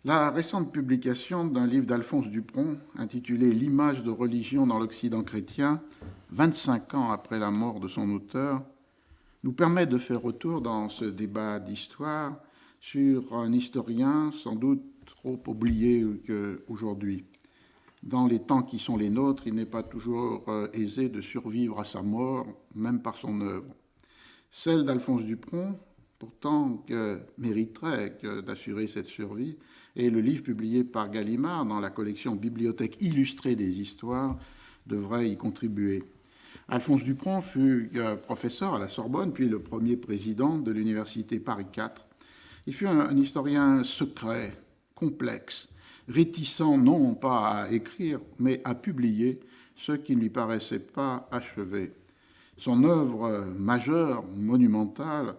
La récente publication d'un livre d'Alphonse Dupron intitulé L'image de religion dans l'Occident chrétien, 25 ans après la mort de son auteur, nous permet de faire retour dans ce débat d'histoire sur un historien sans doute trop oublié qu'aujourd'hui. Dans les temps qui sont les nôtres, il n'est pas toujours aisé de survivre à sa mort, même par son œuvre. Celle d'Alphonse Dupron, pourtant, mériterait d'assurer cette survie, et le livre publié par Gallimard dans la collection Bibliothèque illustrée des histoires devrait y contribuer. Alphonse Dupron fut professeur à la Sorbonne, puis le premier président de l'université Paris IV. Il fut un historien secret, complexe, réticent non pas à écrire, mais à publier ce qui ne lui paraissait pas achevé. Son œuvre majeure, monumentale,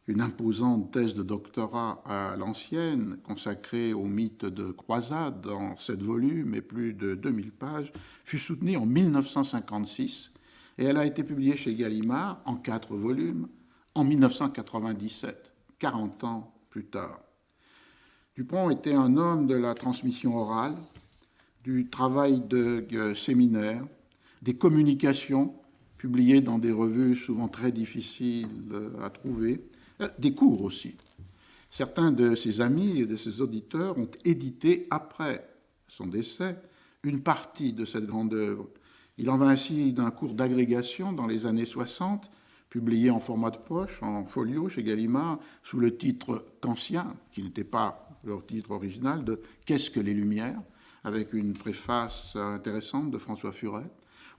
une imposante thèse de doctorat à l'ancienne, consacrée au mythe de croisade en 7 volumes et plus de 2000 pages, fut soutenue en 1956 et elle a été publiée chez Gallimard en 4 volumes en 1997, 40 ans plus tard. Dupron était un homme de la transmission orale, du travail de séminaire, des communications publiées dans des revues souvent très difficiles à trouver, des cours aussi. Certains de ses amis et de ses auditeurs ont édité, après son décès, une partie de cette grande œuvre. Il en va ainsi d'un cours d'agrégation dans les années 60, publié en format de poche, en folio chez Gallimard, sous le titre Kantien, qui n'était pas leur titre original, de Qu'est-ce que les Lumières, avec une préface intéressante de François Furet,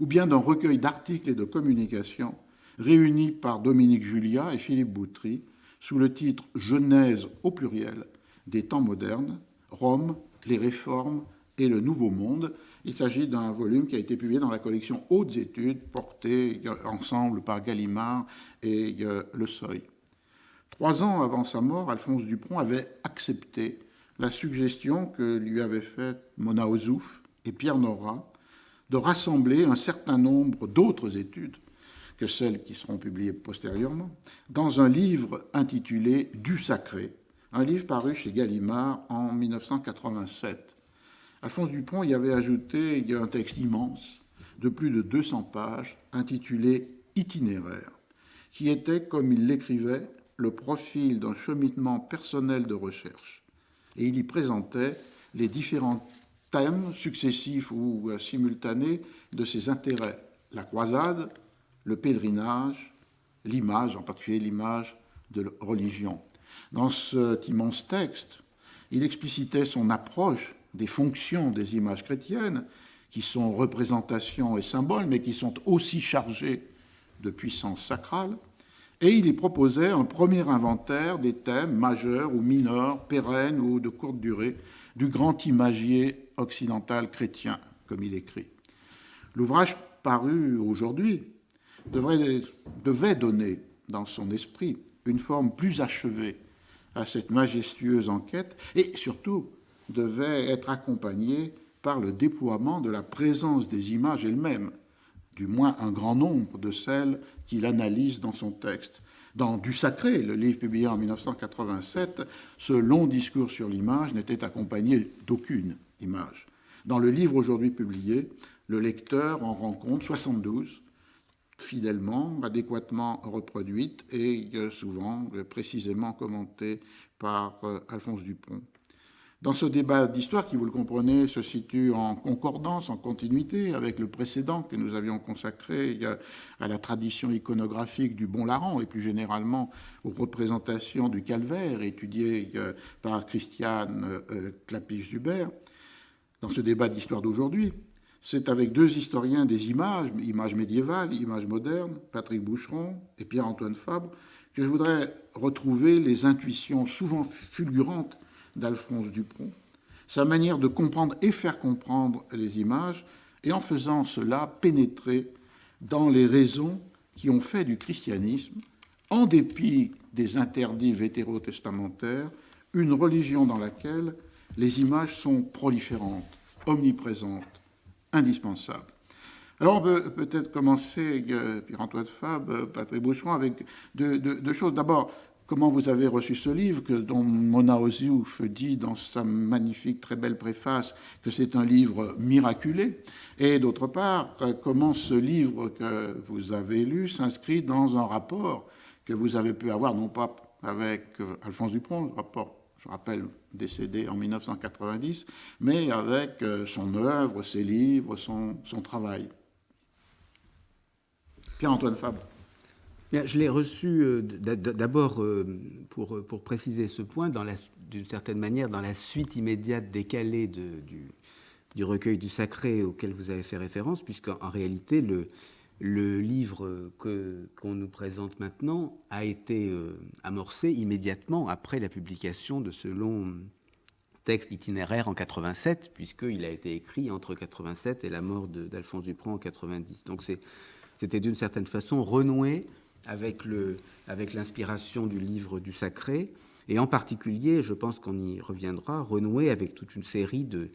ou bien d'un recueil d'articles et de communications réunis par Dominique Julia et Philippe Boutry, sous le titre Genèse au pluriel des temps modernes, Rome, les réformes et le Nouveau Monde. Il s'agit d'un volume qui a été publié dans la collection Hautes Études, portée ensemble par Gallimard et Le Seuil. 3 ans avant sa mort, Alphonse Dupron avait accepté la suggestion que lui avaient faite Mona Ozouf et Pierre Nora de rassembler un certain nombre d'autres études que celles qui seront publiées postérieurement, dans un livre intitulé Du Sacré, un livre paru chez Gallimard en 1987. Alphonse Dupron y avait ajouté un texte immense de plus de 200 pages intitulé Itinéraire, qui était, comme il l'écrivait, le profil d'un cheminement personnel de recherche. Et il y présentait les différents thèmes successifs ou simultanés de ses intérêts. La croisade, le pèlerinage, l'image, en particulier l'image de religion. Dans cet immense texte, il explicitait son approche des fonctions des images chrétiennes, qui sont représentations et symboles, mais qui sont aussi chargées de puissance sacrale, et il y proposait un premier inventaire des thèmes majeurs ou mineurs, pérennes ou de courte durée, du grand imagier occidental chrétien, comme il écrit. L'ouvrage paru aujourd'hui devait donner, dans son esprit, une forme plus achevée à cette majestueuse enquête et surtout devait être accompagné par le déploiement de la présence des images elles-mêmes, du moins un grand nombre de celles qu'il analyse dans son texte. Dans Du Sacré, le livre publié en 1987, ce long discours sur l'image n'était accompagné d'aucune image. Dans le livre aujourd'hui publié, le lecteur en rencontre 72, fidèlement, adéquatement reproduites et souvent précisément commentées par Alphonse Dupron. Dans ce débat d'histoire, qui, vous le comprenez, se situe en concordance, en continuité avec le précédent que nous avions consacré à la tradition iconographique du Bon Larran et plus généralement aux représentations du calvaire étudiées par Christiane Clapiche-Dubert, dans ce débat d'histoire d'aujourd'hui, c'est avec 2 historiens des images, images médiévales, images modernes, Patrick Boucheron et Pierre-Antoine Fabre, que je voudrais retrouver les intuitions souvent fulgurantes d'Alphonse Dupron, sa manière de comprendre et faire comprendre les images, et en faisant cela pénétrer dans les raisons qui ont fait du christianisme, en dépit des interdits vétérotestamentaires, une religion dans laquelle les images sont proliférantes, omniprésentes, indispensables. Alors on peut peut-être commencer, Pierre-Antoine Fabre, Patrick Boucheron, avec 2 choses. D'abord, comment vous avez reçu ce livre, dont Mona Ozouf dit dans sa magnifique, très belle préface que c'est un livre miraculé, et d'autre part, comment ce livre que vous avez lu s'inscrit dans un rapport que vous avez pu avoir, non pas avec Alphonse Dupron, le rapport, je rappelle, décédé en 1990, mais avec son œuvre, ses livres, son travail. Pierre-Antoine Fabre. Bien, je l'ai reçu d'abord pour préciser ce point, d'une certaine manière, dans la suite immédiate décalée du recueil du sacré auquel vous avez fait référence, puisqu'en réalité, le livre qu'on nous présente maintenant a été amorcé immédiatement après la publication de ce long texte itinéraire en 87, puisqu'il a été écrit entre 87 et la mort d'Alphonse Dupron en 90. Donc c'était d'une certaine façon renoué avec l'inspiration du livre du sacré, et en particulier, je pense qu'on y reviendra, renouer avec toute une série de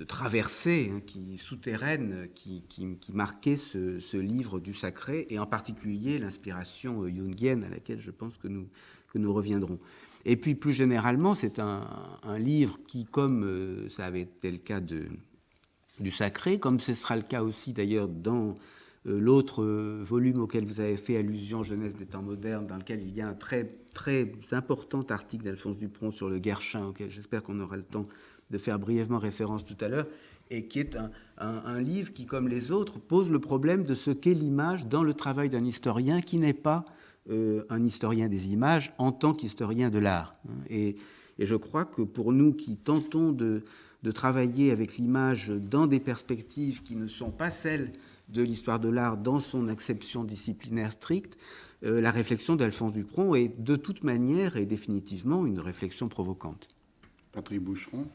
traversées souterraines qui marquaient ce livre du sacré, et en particulier l'inspiration jungienne à laquelle je pense que nous reviendrons. Et puis plus généralement, c'est un livre qui, comme ça avait été le cas du sacré, comme ce sera le cas aussi d'ailleurs dans l'autre volume auquel vous avez fait allusion, Jeunesse des temps modernes, dans lequel il y a un très, très important article d'Alphonse Dupron sur le Guerchin, auquel j'espère qu'on aura le temps de faire brièvement référence tout à l'heure, et qui est un livre qui, comme les autres, pose le problème de ce qu'est l'image dans le travail d'un historien qui n'est pas un historien des images en tant qu'historien de l'art. Et je crois que pour nous qui tentons de travailler avec l'image dans des perspectives qui ne sont pas celles de l'histoire de l'art dans son acception disciplinaire stricte, la réflexion d'Alphonse Dupron est de toute manière et définitivement une réflexion provocante. Patrick Boucheron.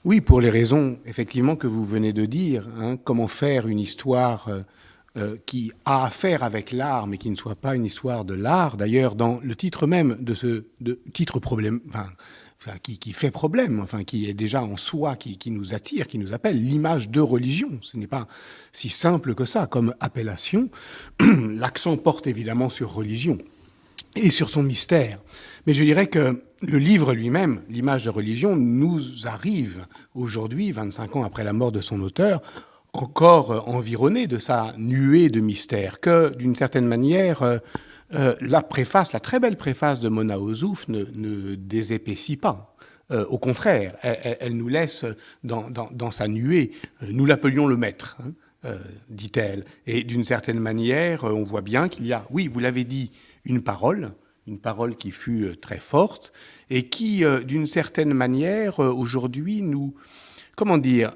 Oui, pour les raisons effectivement que vous venez de dire. Comment faire une histoire qui a affaire avec l'art, mais qui ne soit pas une histoire de l'art. D'ailleurs, dans le titre même de titre problème, qui fait problème, qui est déjà en soi, qui nous attire, qui nous appelle, l'image de religion. Ce n'est pas si simple que ça comme appellation. L'accent porte évidemment sur religion et sur son mystère. Mais je dirais que le livre lui-même, l'image de religion, nous arrive aujourd'hui, 25 ans après la mort de son auteur, encore environné de sa nuée de mystère, que d'une certaine manière, la très belle préface de Mona Ozouf ne désépaissit pas. Au contraire, elle nous laisse dans sa nuée. Nous l'appelions le maître, dit-elle. Et d'une certaine manière, on voit bien qu'il y a, oui, vous l'avez dit, une parole qui fut très forte et qui, d'une certaine manière, aujourd'hui, nous... Comment dire,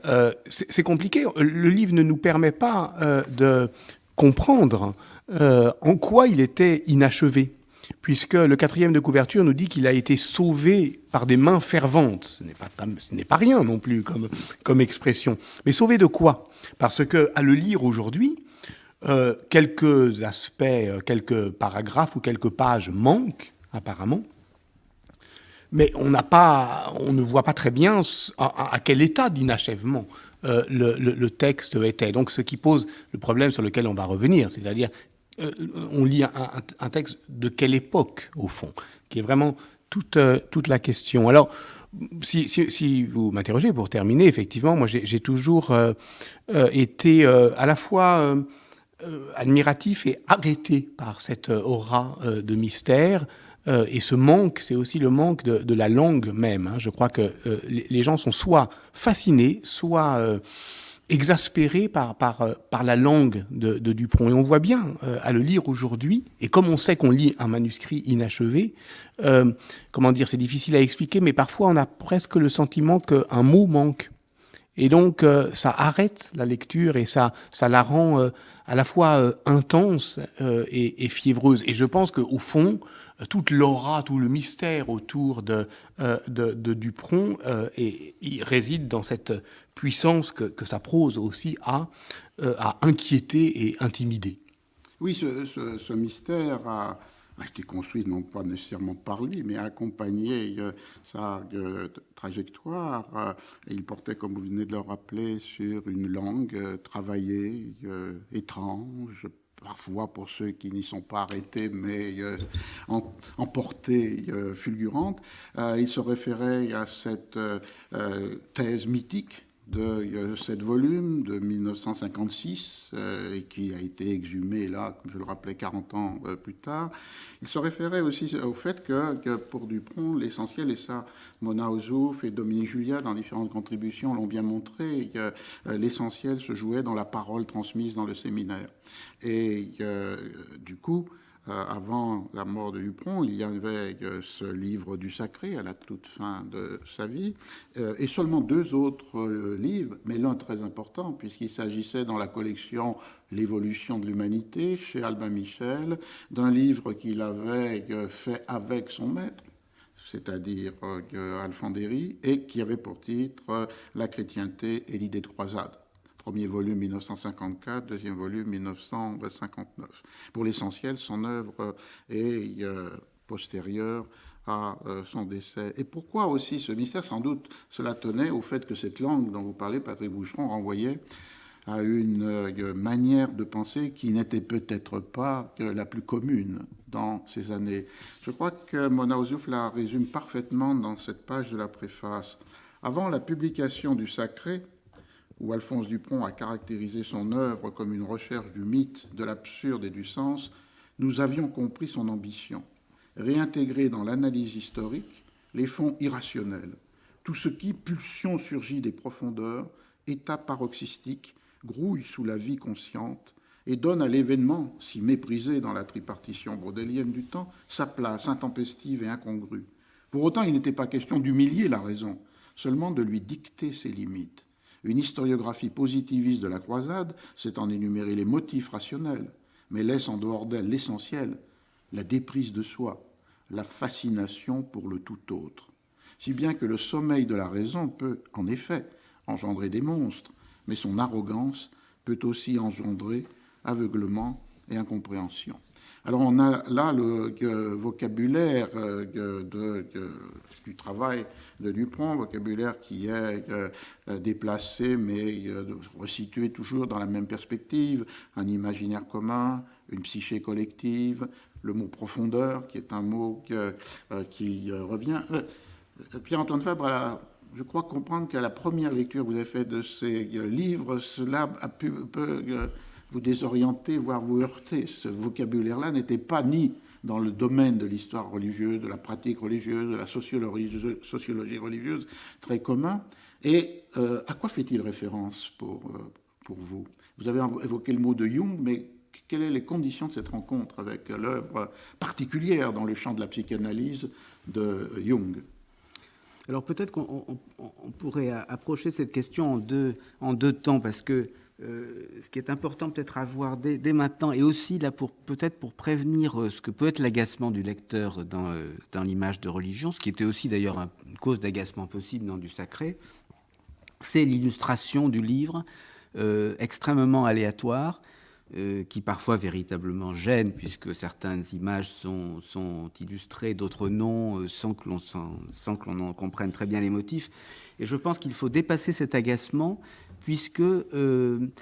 c'est compliqué. Le livre ne nous permet pas de comprendre en quoi il était inachevé, puisque le 4e de couverture nous dit qu'il a été sauvé par des mains ferventes. Ce n'est pas rien non plus comme expression. Mais sauvé de quoi? Parce que à le lire aujourd'hui, quelques aspects, quelques paragraphes ou quelques pages manquent apparemment. Mais on ne voit pas très bien à quel état d'inachèvement le texte était. Donc, ce qui pose le problème sur lequel on va revenir, c'est-à-dire, on lit un texte de quelle époque, au fond, qui est vraiment toute la question. Alors, si vous m'interrogez, pour terminer, effectivement, moi, j'ai toujours été à la fois admiratif et arrêté par cette aura de mystère. Et ce manque, c'est aussi le manque de la langue même. Je crois que les gens sont soit fascinés, soit exaspérés par la langue de Dupron. Et on voit bien, à le lire aujourd'hui, et comme on sait qu'on lit un manuscrit inachevé, c'est difficile à expliquer, mais parfois on a presque le sentiment qu'un mot manque. Et donc, ça arrête la lecture et ça la rend à la fois intense et fiévreuse. Et je pense qu'au fond, toute l'aura, tout le mystère autour de Dupron il réside dans cette puissance que sa prose aussi a inquiété et intimidé. Oui, ce mystère a été construit non pas nécessairement par lui, mais a accompagné sa trajectoire. Et il portait, comme vous venez de le rappeler, sur une langue travaillée, étrange, parfois pour ceux qui n'y sont pas arrêtés, mais en portée fulgurante. Il se référait à cette thèse mythique de 7 volumes de 1956 et qui a été exhumée là, comme je le rappelais, 40 ans plus tard. Il se référait aussi au fait que pour Dupron, l'essentiel, et ça Mona Ozouf et Dominique Julia dans différentes contributions l'ont bien montré, que l'essentiel se jouait dans la parole transmise dans le séminaire. Et du coup, avant la mort de Dupron, il y avait ce livre du sacré à la toute fin de sa vie, et seulement 2 autres livres, mais l'un très important, puisqu'il s'agissait dans la collection L'évolution de l'humanité, chez Albin Michel, d'un livre qu'il avait fait avec son maître, c'est-à-dire Alfandéry, et qui avait pour titre La chrétienté et l'idée de croisade. Premier volume 1954, deuxième volume 1959. Pour l'essentiel, son œuvre est postérieure à son décès. Et pourquoi aussi ce mystère? Sans doute cela tenait au fait que cette langue dont vous parlez, Patrick Boucheron, renvoyait à une manière de penser qui n'était peut-être pas la plus commune dans ces années. Je crois que Mona Ozouf la résume parfaitement dans cette page de la préface. Avant la publication du Sacré, où Alphonse Dupron a caractérisé son œuvre comme une recherche du mythe, de l'absurde et du sens, nous avions compris son ambition, réintégrer dans l'analyse historique les fonds irrationnels, tout ce qui, pulsion surgit des profondeurs, état paroxystique, grouille sous la vie consciente et donne à l'événement, si méprisé dans la tripartition brodélienne du temps, sa place intempestive et incongrue. Pour autant, il n'était pas question d'humilier la raison, seulement de lui dicter ses limites. Une historiographie positiviste de la croisade, c'est en énumérer les motifs rationnels, mais laisse en dehors d'elle l'essentiel, la déprise de soi, la fascination pour le tout autre. Si bien que le sommeil de la raison peut, en effet, engendrer des monstres, mais son arrogance peut aussi engendrer aveuglement et incompréhension. Alors on a là le vocabulaire du travail de Dupron, vocabulaire qui est déplacé mais resitué toujours dans la même perspective, un imaginaire commun, une psyché collective, le mot profondeur qui est un mot qui revient. Pierre-Antoine Fabre je crois comprendre qu'à la première lecture que vous avez faite de ces livres, cela peut vous désorienter, voire vous heurter. Ce vocabulaire-là n'était pas ni dans le domaine de l'histoire religieuse, de la pratique religieuse, de la sociologie religieuse, très commun. Et à quoi fait-il référence pour vous? Vous avez évoqué le mot de Jung, mais quelles sont les conditions de cette rencontre avec l'œuvre particulière dans le champ de la psychanalyse de Jung? Alors peut-être qu'on pourrait approcher cette question en deux temps, parce que ce qui est important peut-être à voir dès maintenant, et aussi là peut-être pour prévenir ce que peut être l'agacement du lecteur dans l'image de religion, ce qui était aussi d'ailleurs une cause d'agacement possible dans du sacré, c'est l'illustration du livre extrêmement aléatoire, qui parfois véritablement gêne, puisque certaines images sont illustrées, d'autres non, sans que l'on en comprenne très bien les motifs. Et je pense qu'il faut dépasser cet agacement, puisque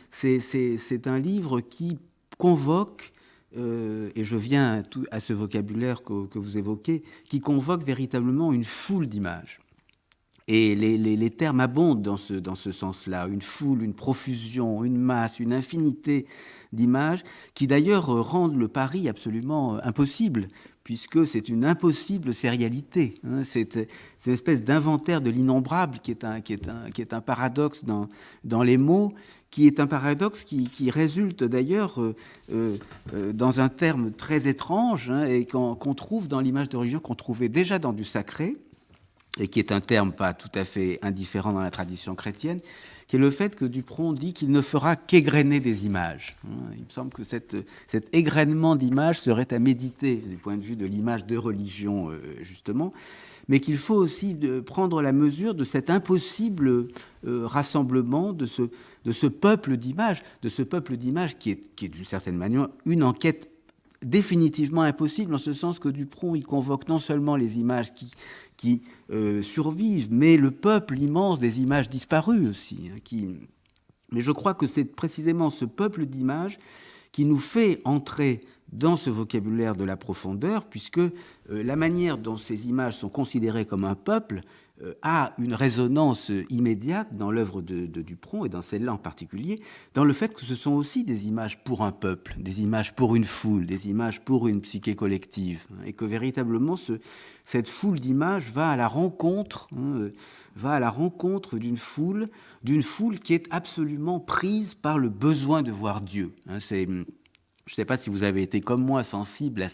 c'est un livre qui convoque, et je viens à ce vocabulaire que vous évoquez, qui convoque véritablement une foule d'images. Et les termes abondent dans ce sens-là, une foule, une profusion, une masse, une infinité d'images qui d'ailleurs rendent le pari absolument impossible, puisque c'est une impossible sérialité. C'est une espèce d'inventaire de l'innombrable qui est un paradoxe dans les mots, qui est un paradoxe qui résulte d'ailleurs dans un terme très étrange et qu'on trouve dans l'image de religion, qu'on trouvait déjà dans du sacré, et qui est un terme pas tout à fait indifférent dans la tradition chrétienne, qui est le fait que Dupron dit qu'il ne fera qu'égrener des images. Il me semble que cet égrainement d'images serait à méditer du point de vue de l'image de religion, justement, mais qu'il faut aussi prendre la mesure de cet impossible rassemblement, de ce peuple d'images, qui est d'une certaine manière une enquête définitivement impossible, en ce sens que Dupron il convoque non seulement les images qui survivent, mais le peuple immense des images disparues aussi. Mais je crois que c'est précisément ce peuple d'images qui nous fait entrer dans ce vocabulaire de la profondeur, puisque la manière dont ces images sont considérées comme un peuple a une résonance immédiate dans l'œuvre de Dupron, et dans celle-là en particulier, dans le fait que ce sont aussi des images pour un peuple, des images pour une foule, des images pour une psyché collective, et que véritablement cette foule d'images va à la rencontre, d'une foule qui est absolument prise par le besoin de voir Dieu. Je ne sais pas si vous avez été comme moi sensible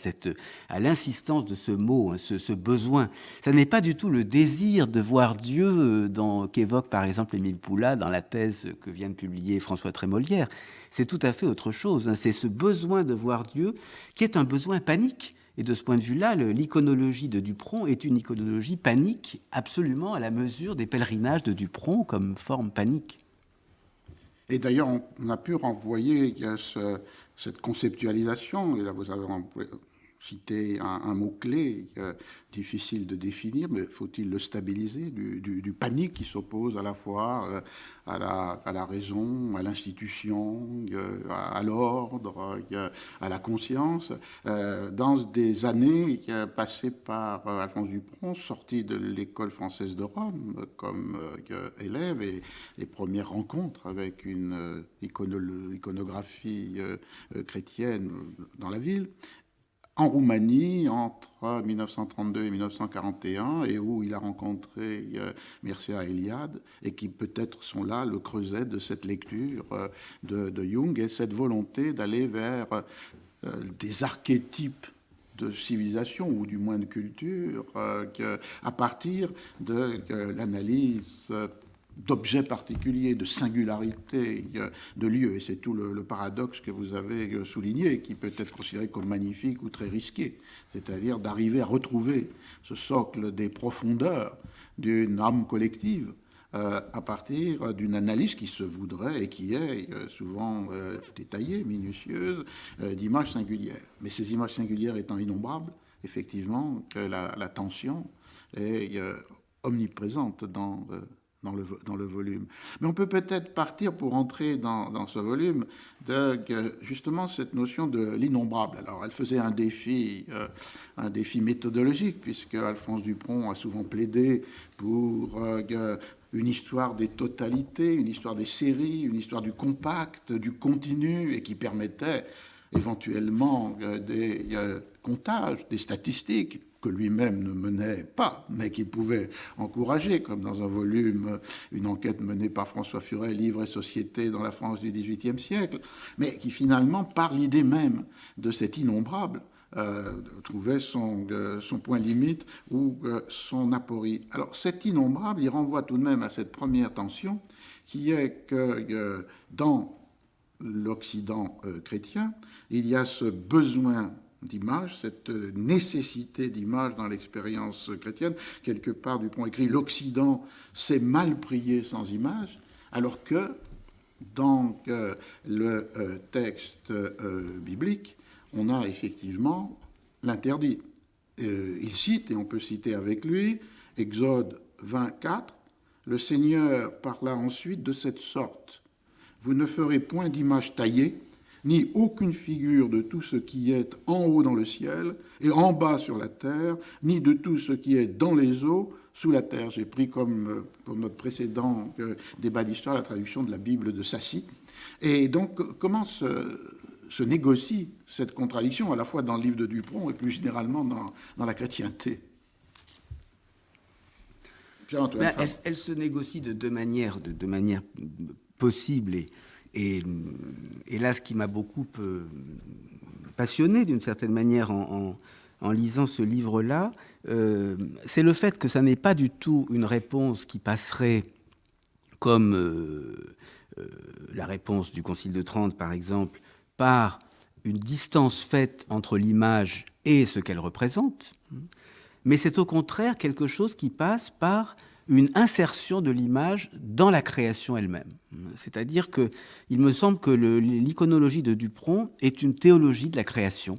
à l'insistance de ce mot, ce besoin. Ça n'est pas du tout le désir de voir Dieu qu'évoque par exemple Émile Poula dans la thèse que vient de publier François Trémolière. C'est tout à fait autre chose. C'est ce besoin de voir Dieu qui est un besoin panique. Et de ce point de vue-là, l'iconologie de Dupron est une iconologie panique, absolument à la mesure des pèlerinages de Dupron comme forme panique. Et d'ailleurs, on a pu renvoyer cette conceptualisation, et là vous avez cité un mot-clé difficile de définir, mais faut-il le stabiliser, du panique qui s'oppose à la fois à la raison, à l'institution, à l'ordre, à la conscience. Dans des années passées par Alphonse Dupron, sorti de l'école française de Rome comme élève, et les premières rencontres avec une iconographie chrétienne dans la ville, en Roumanie, entre 1932 et 1941, et où il a rencontré Mircea Eliade, et qui peut-être sont là le creuset de cette lecture de Jung, et cette volonté d'aller vers des archétypes de civilisation, ou du moins de culture, à partir de l'analyse d'objets particuliers, de singularité, de lieux. Et c'est tout le paradoxe que vous avez souligné, qui peut être considéré comme magnifique ou très risqué, c'est-à-dire d'arriver à retrouver ce socle des profondeurs d'une âme collective à partir d'une analyse qui se voudrait et qui est souvent détaillée, minutieuse, d'images singulières. Mais ces images singulières étant innombrables, effectivement, la tension est omniprésente dans le volume. Mais on peut peut-être partir, pour entrer dans ce volume, de justement cette notion de l'innombrable. Alors, elle faisait un défi méthodologique, puisque Alphonse Dupron a souvent plaidé pour une histoire des totalités, une histoire des séries, une histoire du compact, du continu, et qui permettait éventuellement des comptages, des statistiques, que lui-même ne menait pas, mais qu'il pouvait encourager, comme dans un volume, une enquête menée par François Furet, Livre et Société dans la France du XVIIIe siècle, mais qui finalement, par l'idée même de cet innombrable, trouvait son point limite ou son aporie. Alors cet innombrable, il renvoie tout de même à cette première tension, qui est que dans l'Occident chrétien, il y a ce besoin d'image, cette nécessité d'image dans l'expérience chrétienne. Quelque part, Dupron écrit « L'Occident sait mal prier sans image », alors que dans le texte biblique, on a effectivement l'interdit. Il cite, et on peut citer avec lui, Exode 24, « Le Seigneur parla ensuite de cette sorte. Vous ne ferez point d'image taillée, ni aucune figure de tout ce qui est en haut dans le ciel et en bas sur la terre, ni de tout ce qui est dans les eaux sous la terre. » J'ai pris comme pour notre précédent débat d'histoire la traduction de la Bible de Sassy. Et donc, comment se négocie cette contradiction, à la fois dans le livre de Dupron et plus généralement dans la chrétienté? Elle se négocie de deux manières possibles. Et là, ce qui m'a beaucoup passionné, d'une certaine manière, en lisant ce livre-là, c'est le fait que ça n'est pas du tout une réponse qui passerait comme la réponse du Concile de Trente, par exemple, par une distance faite entre l'image et ce qu'elle représente, mais c'est au contraire quelque chose qui passe par une insertion de l'image dans la création elle-même. C'est-à-dire qu'il me semble que l'iconologie de Dupron est une théologie de la création,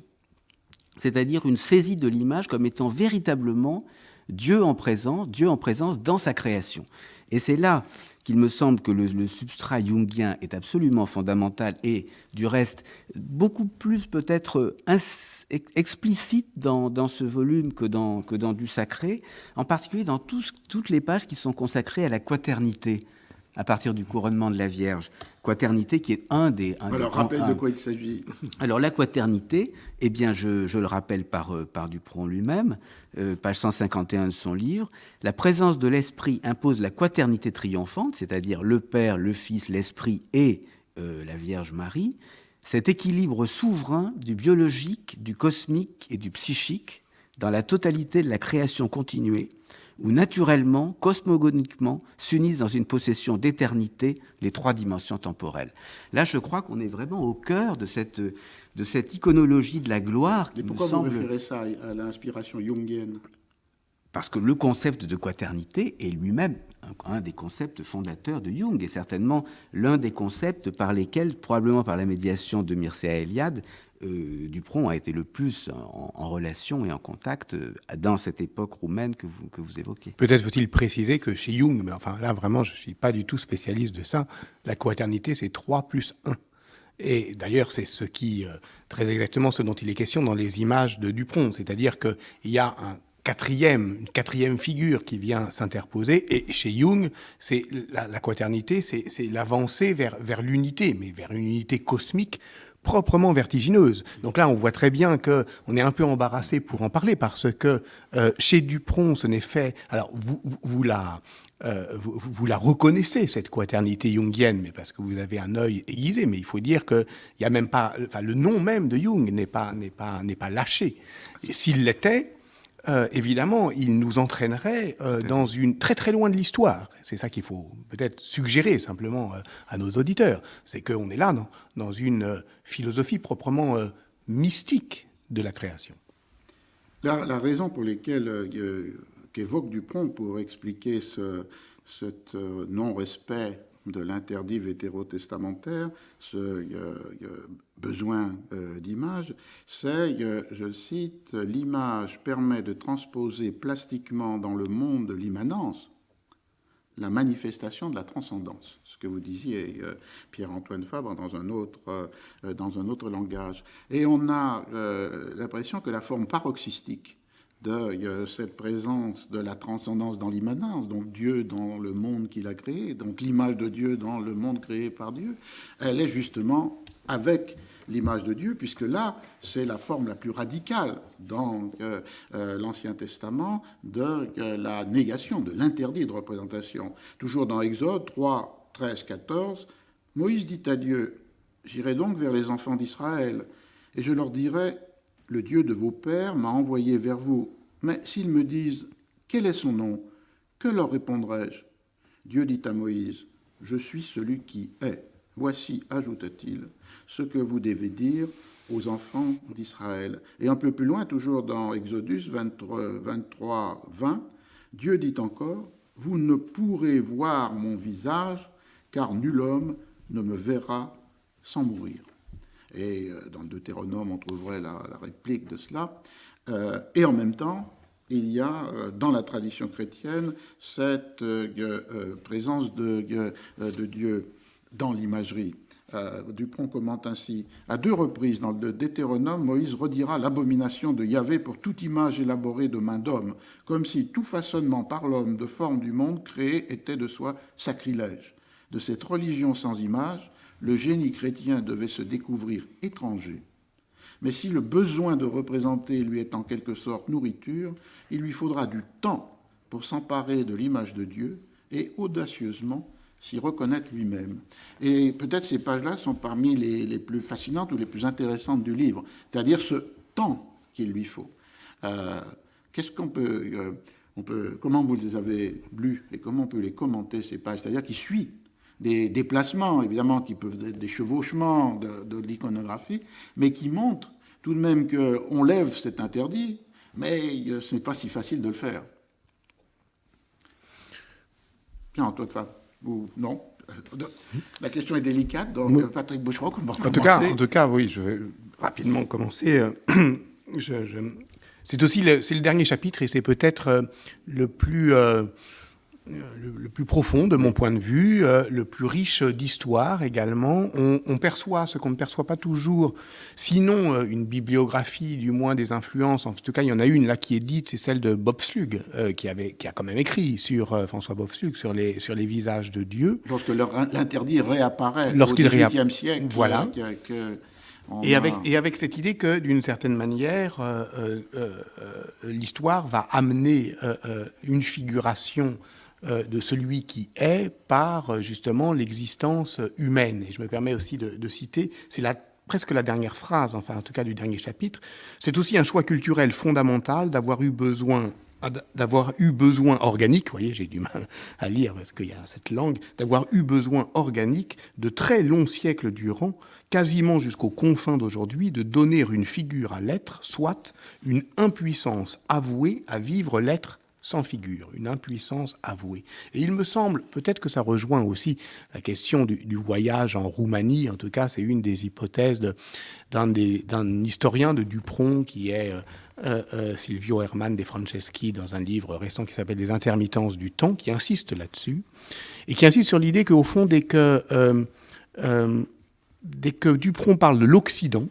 c'est-à-dire une saisie de l'image comme étant véritablement Dieu en présence dans sa création. Et c'est là qu'il me semble que le substrat jungien est absolument fondamental et, du reste, beaucoup plus peut-être explicite dans ce volume que dans du sacré, en particulier dans toutes les pages qui sont consacrées à la quaternité, à partir du couronnement de la Vierge. Quaternité qui est un des... Alors, rappelle de quoi il s'agit. Alors, la quaternité, eh bien, je le rappelle par Dupron lui-même, page 151 de son livre, la présence de l'Esprit impose la quaternité triomphante, c'est-à-dire le Père, le Fils, l'Esprit et la Vierge Marie, cet équilibre souverain du biologique, du cosmique et du psychique dans la totalité de la création continuée, où naturellement, cosmogoniquement, s'unissent dans une possession d'éternité les trois dimensions temporelles. Là, je crois qu'on est vraiment au cœur de cette iconologie de la gloire qui Et pourquoi me semble... vous référez ça à l'inspiration jungienne? Parce que le concept de quaternité est lui-même un des concepts fondateurs de Jung, et certainement l'un des concepts par lesquels, probablement par la médiation de Mircea Eliade, Dupron a été le plus en relation et en contact dans cette époque roumaine que vous évoquez. Peut-être faut-il préciser que chez Jung, mais enfin là vraiment je ne suis pas du tout spécialiste de ça, la quaternité c'est 3 plus 1. Et d'ailleurs c'est ce qui, très exactement ce dont il est question dans les images de Dupron, c'est-à-dire qu'il y a une quatrième figure qui vient s'interposer, et chez Jung, c'est la quaternité, c'est l'avancée vers l'unité, mais vers une unité cosmique proprement vertigineuse. Donc là, on voit très bien qu'on est un peu embarrassé pour en parler, parce que chez Dupron, ce n'est fait... Alors, vous la reconnaissez, cette quaternité jungienne, mais parce que vous avez un œil aiguisé, mais il faut dire qu'il n'y a même pas... Enfin, le nom même de Jung n'est pas lâché. Et s'il l'était... évidemment, il nous entraînerait dans une très très loin de l'histoire. C'est ça qu'il faut peut-être suggérer simplement à nos auditeurs. C'est qu'on est là dans une philosophie proprement mystique de la création. La raison pour laquelle qu'évoque Dupron pour expliquer cet non-respect de l'interdit vétérotestamentaire, ce besoin d'image, c'est, je le cite, « l'image permet de transposer plastiquement dans le monde de l'immanence la manifestation de la transcendance », ce que vous disiez, Pierre-Antoine Fabre, dans un autre langage. Et on a l'impression que la forme paroxystique de cette présence de la transcendance dans l'immanence, donc Dieu dans le monde qu'il a créé, donc l'image de Dieu dans le monde créé par Dieu, elle est justement avec l'image de Dieu, puisque là, c'est la forme la plus radicale dans l'Ancien Testament de la négation, de l'interdit de représentation. Toujours dans Exode 3, 13, 14, Moïse dit à Dieu, « J'irai donc vers les enfants d'Israël, et je leur dirai, le Dieu de vos pères m'a envoyé vers vous. Mais s'ils me disent, quel est son nom? Que leur répondrai-je? Dieu dit à Moïse, je suis celui qui est. Voici, ajouta-t-il, ce que vous devez dire aux enfants d'Israël. Et un peu plus loin, toujours dans Exodus 23, 20, Dieu dit encore, vous ne pourrez voir mon visage, car nul homme ne me verra sans mourir. Et dans le Deutéronome, on trouverait la réplique de cela. Et en même temps, il y a dans la tradition chrétienne cette présence de Dieu dans l'imagerie. Dupron commente ainsi, « À 2 reprises dans le Deutéronome, Moïse redira l'abomination de Yahvé pour toute image élaborée de main d'homme, comme si tout façonnement par l'homme de forme du monde créé était de soi sacrilège. De cette religion sans image, le génie chrétien devait se découvrir étranger. Mais si le besoin de représenter lui est en quelque sorte nourriture, il lui faudra du temps pour s'emparer de l'image de Dieu et audacieusement s'y reconnaître lui-même. » Et peut-être ces pages-là sont parmi les plus fascinantes ou les plus intéressantes du livre, c'est-à-dire ce temps qu'il lui faut. Qu'est-ce qu'on peut, comment vous les avez lus et comment on peut les commenter, ces pages? C'est-à-dire qu'il suit des déplacements, évidemment, qui peuvent être des chevauchements de l'iconographie, mais qui montrent tout de même qu'on lève cet interdit, mais ce n'est pas si facile de le faire. Bien, toi, ou non? La question est délicate, donc oui. Patrick Boucheron, comment commencer? En tout cas, oui, je vais rapidement commencer. C'est aussi c'est le dernier chapitre et c'est peut-être le plus profond de mon point de vue, le plus riche d'histoire également. On perçoit ce qu'on ne perçoit pas toujours, sinon une bibliographie du moins des influences. En tout cas, il y en a une là qui est dite, c'est celle de Bob Slug, qui a quand même écrit sur François Bob Slug sur les visages de Dieu. Lorsque l'interdit réapparaît Lorsqu'il au XVIIIe siècle. Voilà. Et avec cette idée que, d'une certaine manière, l'histoire va amener une figuration de celui qui est par, justement, l'existence humaine. Et je me permets aussi de citer, c'est presque la dernière phrase, enfin, en tout cas, du dernier chapitre. C'est aussi un choix culturel fondamental d'avoir eu besoin organique, vous voyez, j'ai du mal à lire parce qu'il y a cette langue, d'avoir eu besoin organique de très longs siècles durant, quasiment jusqu'aux confins d'aujourd'hui, de donner une figure à l'être, soit une impuissance avouée à vivre l'être sans figure, une impuissance avouée. Et il me semble, peut-être que ça rejoint aussi la question du voyage en Roumanie, en tout cas c'est une des hypothèses d'un historien de Dupron qui est Silvio Herman De Franceschi dans un livre récent qui s'appelle Les intermittences du temps, qui insiste là-dessus, et qui insiste sur l'idée qu'au fond, dès que Dupron parle de l'Occident,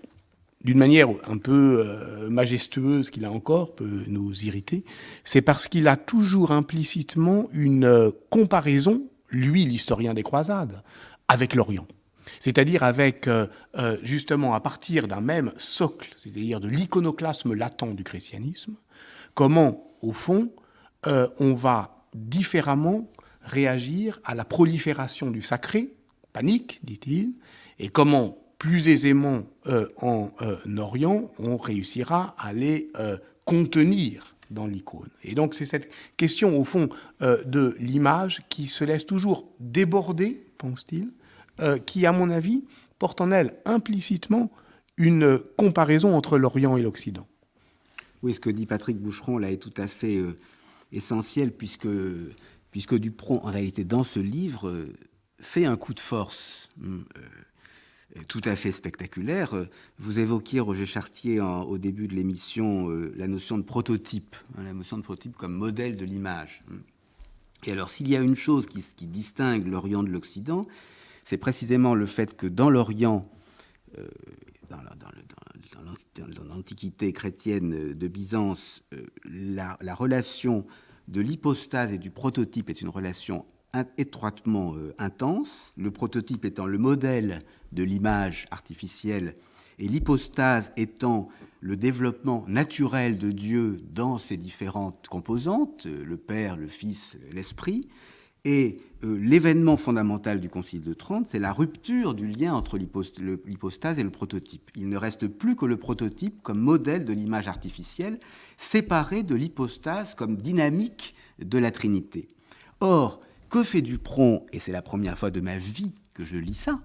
d'une manière un peu majestueuse qu'il a encore, peut nous irriter, c'est parce qu'il a toujours implicitement une comparaison, lui, l'historien des croisades, avec l'Orient. C'est-à-dire avec, justement, à partir d'un même socle, c'est-à-dire de l'iconoclasme latent du christianisme, comment, au fond, on va différemment réagir à la prolifération du sacré, panique, dit-il, et comment, plus aisément en Orient, on réussira à les contenir dans l'icône. Et donc c'est cette question, au fond, de l'image qui se laisse toujours déborder, pense-t-il, qui, à mon avis, porte en elle implicitement une comparaison entre l'Orient et l'Occident. Oui, ce que dit Patrick Boucheron là est tout à fait essentiel, puisque Dupron, en réalité, dans ce livre, fait un coup de force tout à fait spectaculaire. Vous évoquiez, Roger Chartier, au début de l'émission, la notion de prototype, la notion de prototype comme modèle de l'image. Et alors, s'il y a une chose qui distingue l'Orient de l'Occident, c'est précisément le fait que dans l'Orient, dans l'Antiquité chrétienne de Byzance, la relation de l'hypostase et du prototype est une relation étroitement intense, le prototype étant le modèle de l'image artificielle et l'hypostase étant le développement naturel de Dieu dans ses différentes composantes, le Père, le Fils, l'Esprit. Et l'événement fondamental du Concile de Trente, c'est la rupture du lien entre l'hypostase et le prototype. Il ne reste plus que le prototype comme modèle de l'image artificielle, séparé de l'hypostase comme dynamique de la Trinité. Or, que fait Dupron, et c'est la première fois de ma vie que je lis ça,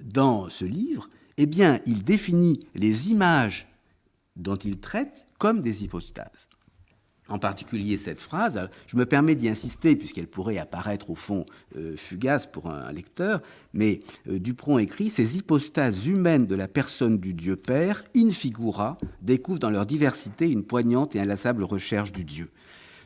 dans ce livre, eh bien, il définit les images dont il traite comme des hypostases. En particulier cette phrase, je me permets d'y insister puisqu'elle pourrait apparaître au fond fugace pour un lecteur, mais Dupron écrit « Ces hypostases humaines de la personne du Dieu Père, in figura, découvrent dans leur diversité une poignante et inlassable recherche du Dieu ».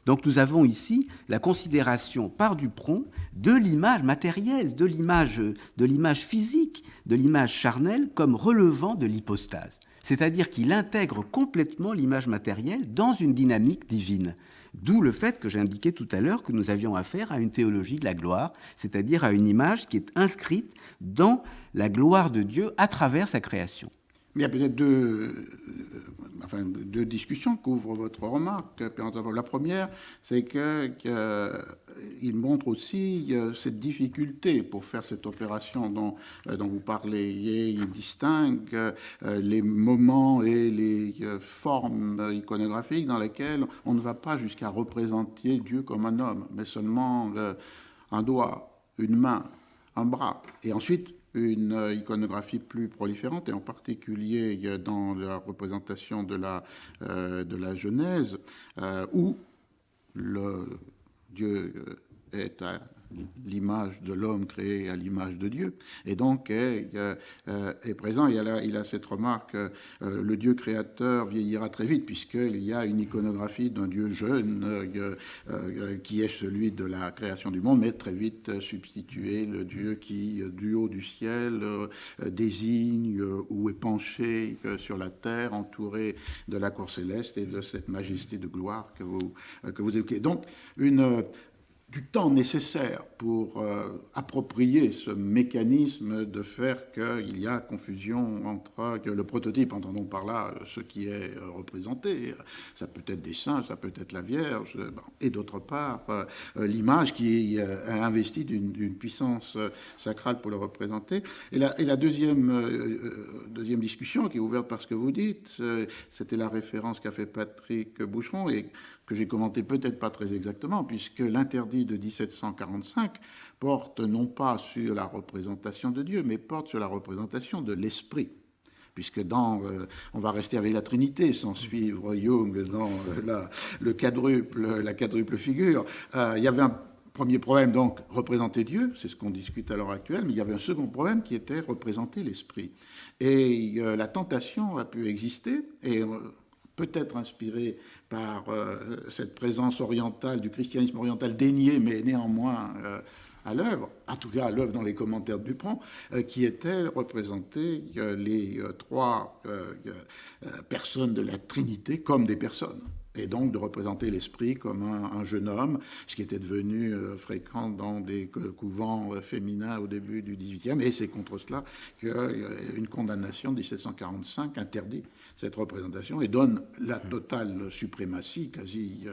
Donc nous avons ici la considération par Dupron de l'image matérielle, de l'image physique, de l'image charnelle comme relevant de l'hypostase. C'est-à-dire qu'il intègre complètement l'image matérielle dans une dynamique divine. D'où le fait que j'ai indiqué tout à l'heure que nous avions affaire à une théologie de la gloire, c'est-à-dire à une image qui est inscrite dans la gloire de Dieu à travers sa création. Il y a peut-être deux discussions qu'ouvre votre remarque. La première, c'est qu'il montre aussi cette difficulté pour faire cette opération dont vous parlez. Il distingue les moments et les formes iconographiques dans lesquelles on ne va pas jusqu'à représenter Dieu comme un homme, mais seulement un doigt, une main, un bras. Et ensuite, une iconographie plus proliférante, et en particulier dans la représentation de la Genèse, où le Dieu est à l'image de l'homme créé à l'image de Dieu, et donc est présent. Il a cette remarque, le Dieu créateur vieillira très vite, puisqu'il y a une iconographie d'un Dieu jeune qui est celui de la création du monde, mais très vite substitué le Dieu qui, du haut du ciel, désigne ou est penché sur la terre, entouré de la cour céleste et de cette majesté de gloire que vous évoquez. Donc, du temps nécessaire pour approprier ce mécanisme de faire qu'il y a confusion entre le prototype, entendons par là ce qui est représenté, ça peut être des saints, ça peut être la Vierge, et d'autre part l'image qui est investie d'une puissance sacrale pour le représenter. Et la deuxième discussion qui est ouverte par ce que vous dites, c'était la référence qu'a fait Patrick Boucheron, et que j'ai commenté peut-être pas très exactement, puisque l'interdit de 1745 porte non pas sur la représentation de Dieu, mais porte sur la représentation de l'esprit. Puisque on va rester avec la Trinité, sans suivre Jung dans la quadruple figure. Il y avait un premier problème, donc, représenter Dieu, c'est ce qu'on discute à l'heure actuelle, mais il y avait un second problème qui était représenter l'esprit. Et la tentation a pu exister, et peut-être inspiré par cette présence orientale, du christianisme oriental dénié, mais néanmoins à l'œuvre, en tout cas à l'œuvre dans les commentaires de Dupron, qui était représenter les trois personnes de la Trinité comme des personnes. Et donc de représenter l'esprit comme un jeune homme, ce qui était devenu fréquent dans des couvents féminins au début du XVIIIe, et c'est contre cela qu'une condamnation de 1745 interdit cette représentation et donne la totale suprématie, quasi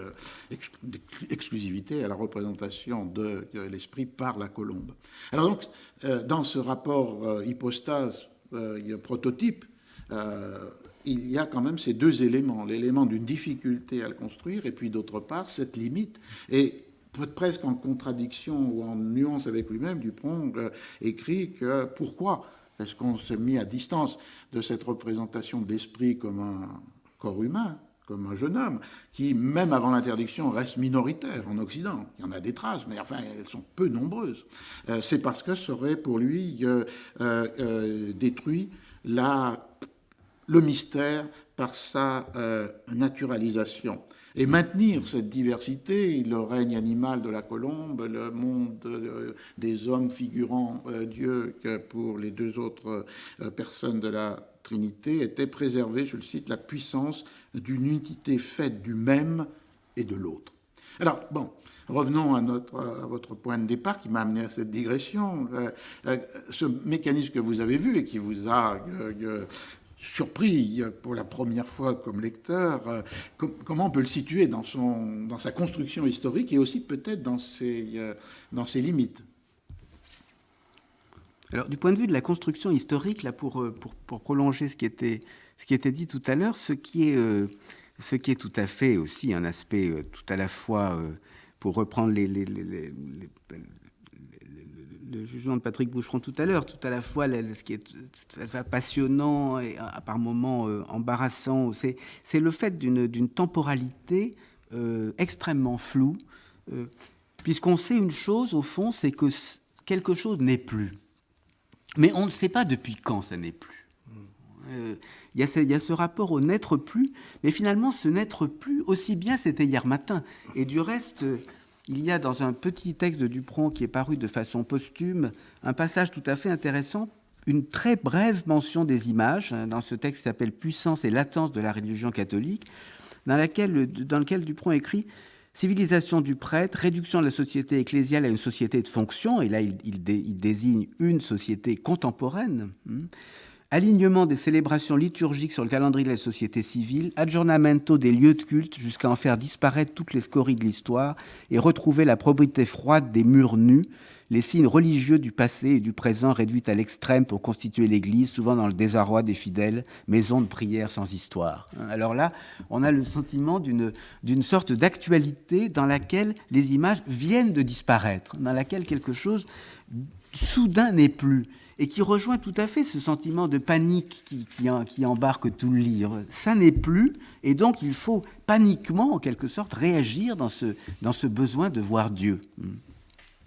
exclusivité à la représentation de l'esprit par la colombe. Alors donc, dans ce rapport hypostase prototype, il y a quand même ces deux éléments, l'élément d'une difficulté à le construire, et puis d'autre part, cette limite. Et presque en contradiction ou en nuance avec lui-même, Dupron écrit que pourquoi est-ce qu'on s'est mis à distance de cette représentation d'esprit comme un corps humain, comme un jeune homme, qui, même avant l'interdiction, reste minoritaire en Occident. Il y en a des traces, mais enfin, elles sont peu nombreuses. C'est parce que ça aurait, pour lui, détruit le mystère par sa naturalisation. Et maintenir cette diversité, le règne animal de la colombe, le monde des hommes figurant Dieu que pour les deux autres personnes de la Trinité, était préservé, je le cite, la puissance d'une unité faite du même et de l'autre. Alors, bon, revenons à votre point de départ qui m'a amené à cette digression. Ce mécanisme que vous avez vu et qui vous a surpris pour la première fois comme lecteur, comment on peut le situer dans sa construction historique et aussi peut-être dans ses limites? Alors, du point de vue de la construction historique, là, pour prolonger ce qui était dit tout à l'heure, ce qui est tout à fait aussi un aspect tout à la fois, pour reprendre le jugement de Patrick Boucheron tout à l'heure, tout à la fois ce qui est passionnant et par moments embarrassant, c'est le fait d'une temporalité extrêmement floue, puisqu'on sait une chose, au fond, c'est que quelque chose n'est plus. Mais on ne sait pas depuis quand ça n'est plus. Il y a ce rapport au n'être plus, mais finalement, ce n'être plus, aussi bien c'était hier matin. Et du reste, il y a dans un petit texte de Dupron qui est paru de façon posthume un passage tout à fait intéressant, une très brève mention des images, dans ce texte qui s'appelle « Puissance et latence de la religion catholique », dans lequel Dupron écrit « Civilisation du prêtre, réduction de la société ecclésiale à une société de fonction », et là il désigne une société contemporaine, alignement des célébrations liturgiques sur le calendrier de la société civile, aggiornamento des lieux de culte jusqu'à en faire disparaître toutes les scories de l'histoire et retrouver la probité froide des murs nus, les signes religieux du passé et du présent réduits à l'extrême pour constituer l'Église, souvent dans le désarroi des fidèles, maison de prière sans histoire. Alors là, on a le sentiment d'une sorte d'actualité dans laquelle les images viennent de disparaître, dans laquelle quelque chose soudain n'est plus, et qui rejoint tout à fait ce sentiment de panique qui embarque tout le livre. Ça n'est plus, et donc il faut paniquement, en quelque sorte, réagir dans ce besoin de voir Dieu.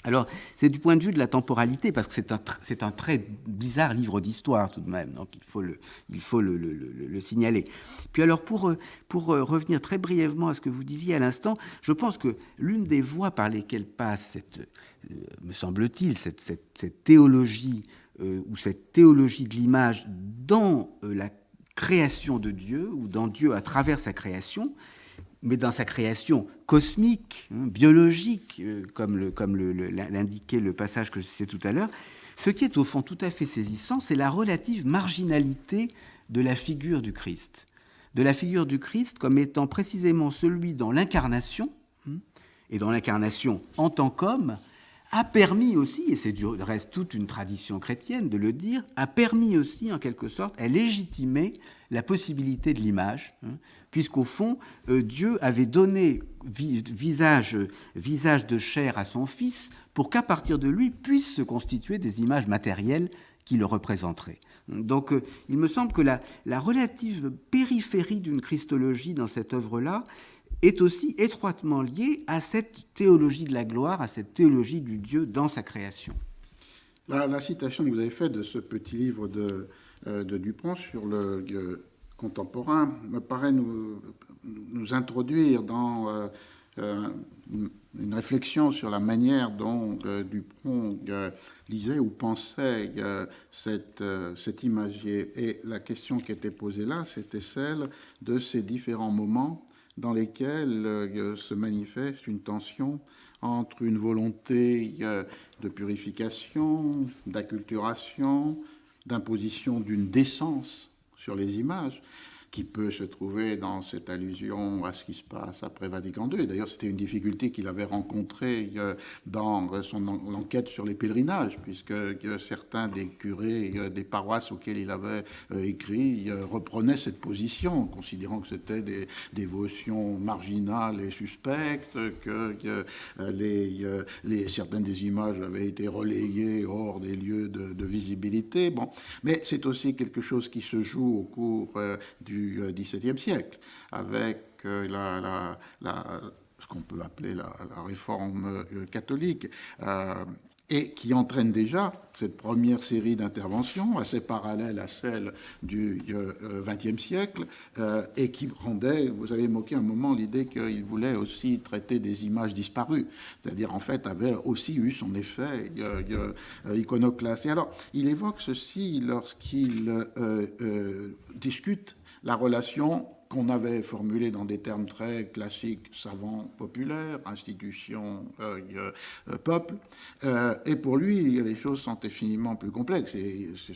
Alors, c'est du point de vue de la temporalité, parce que c'est un très bizarre livre d'histoire tout de même, donc il faut le signaler. Puis alors, pour revenir très brièvement à ce que vous disiez à l'instant, je pense que l'une des voies par lesquelles passe, me semble-t-il, cette théologie, ou cette théologie de l'image dans la création de Dieu, ou dans Dieu à travers sa création, mais dans sa création cosmique, biologique, comme l'indiquait le passage que je citais tout à l'heure, ce qui est au fond tout à fait saisissant, c'est la relative marginalité de la figure du Christ. De la figure du Christ comme étant précisément celui dans l'incarnation, et dans l'incarnation en tant qu'homme, a permis aussi, et c'est du reste toute une tradition chrétienne de le dire, a permis aussi en quelque sorte à légitimer la possibilité de l'image, puisqu'au fond, Dieu avait donné visage de chair à son Fils pour qu'à partir de lui puissent se constituer des images matérielles qui le représenteraient. Donc il me semble que la relative périphérie d'une christologie dans cette œuvre-là est aussi étroitement liée à cette théologie de la gloire, à cette théologie du Dieu dans sa création. La citation que vous avez faite de ce petit livre de Dupont sur le contemporain me paraît nous introduire dans une réflexion sur la manière dont Dupont lisait ou pensait cet imagier. Et la question qui était posée là, c'était celle de ces différents moments dans lesquels se manifeste une tension entre une volonté de purification, d'acculturation, d'imposition d'une décence sur les images, qui peut se trouver dans cette allusion à ce qui se passe après Vatican II. Et d'ailleurs, c'était une difficulté qu'il avait rencontrée dans son enquête sur les pèlerinages, puisque certains des curés des paroisses auxquelles il avait écrit reprenaient cette position, considérant que c'était des dévotions marginales et suspectes, que certaines des images avaient été relayées hors des lieux de visibilité. Bon. Mais c'est aussi quelque chose qui se joue au cours du XVIIe siècle, avec ce qu'on peut appeler la réforme catholique, et qui entraîne déjà cette première série d'interventions assez parallèle à celle du XXe siècle, et qui rendait, vous avez évoqué un moment l'idée qu'il voulait aussi traiter des images disparues, c'est-à-dire en fait avait aussi eu son effet iconoclaste. Et alors, il évoque ceci lorsqu'il discute la relation qu'on avait formulée dans des termes très classiques, savant, populaire, institution, peuple. Et pour lui, les choses sont infiniment plus complexes. Et c'est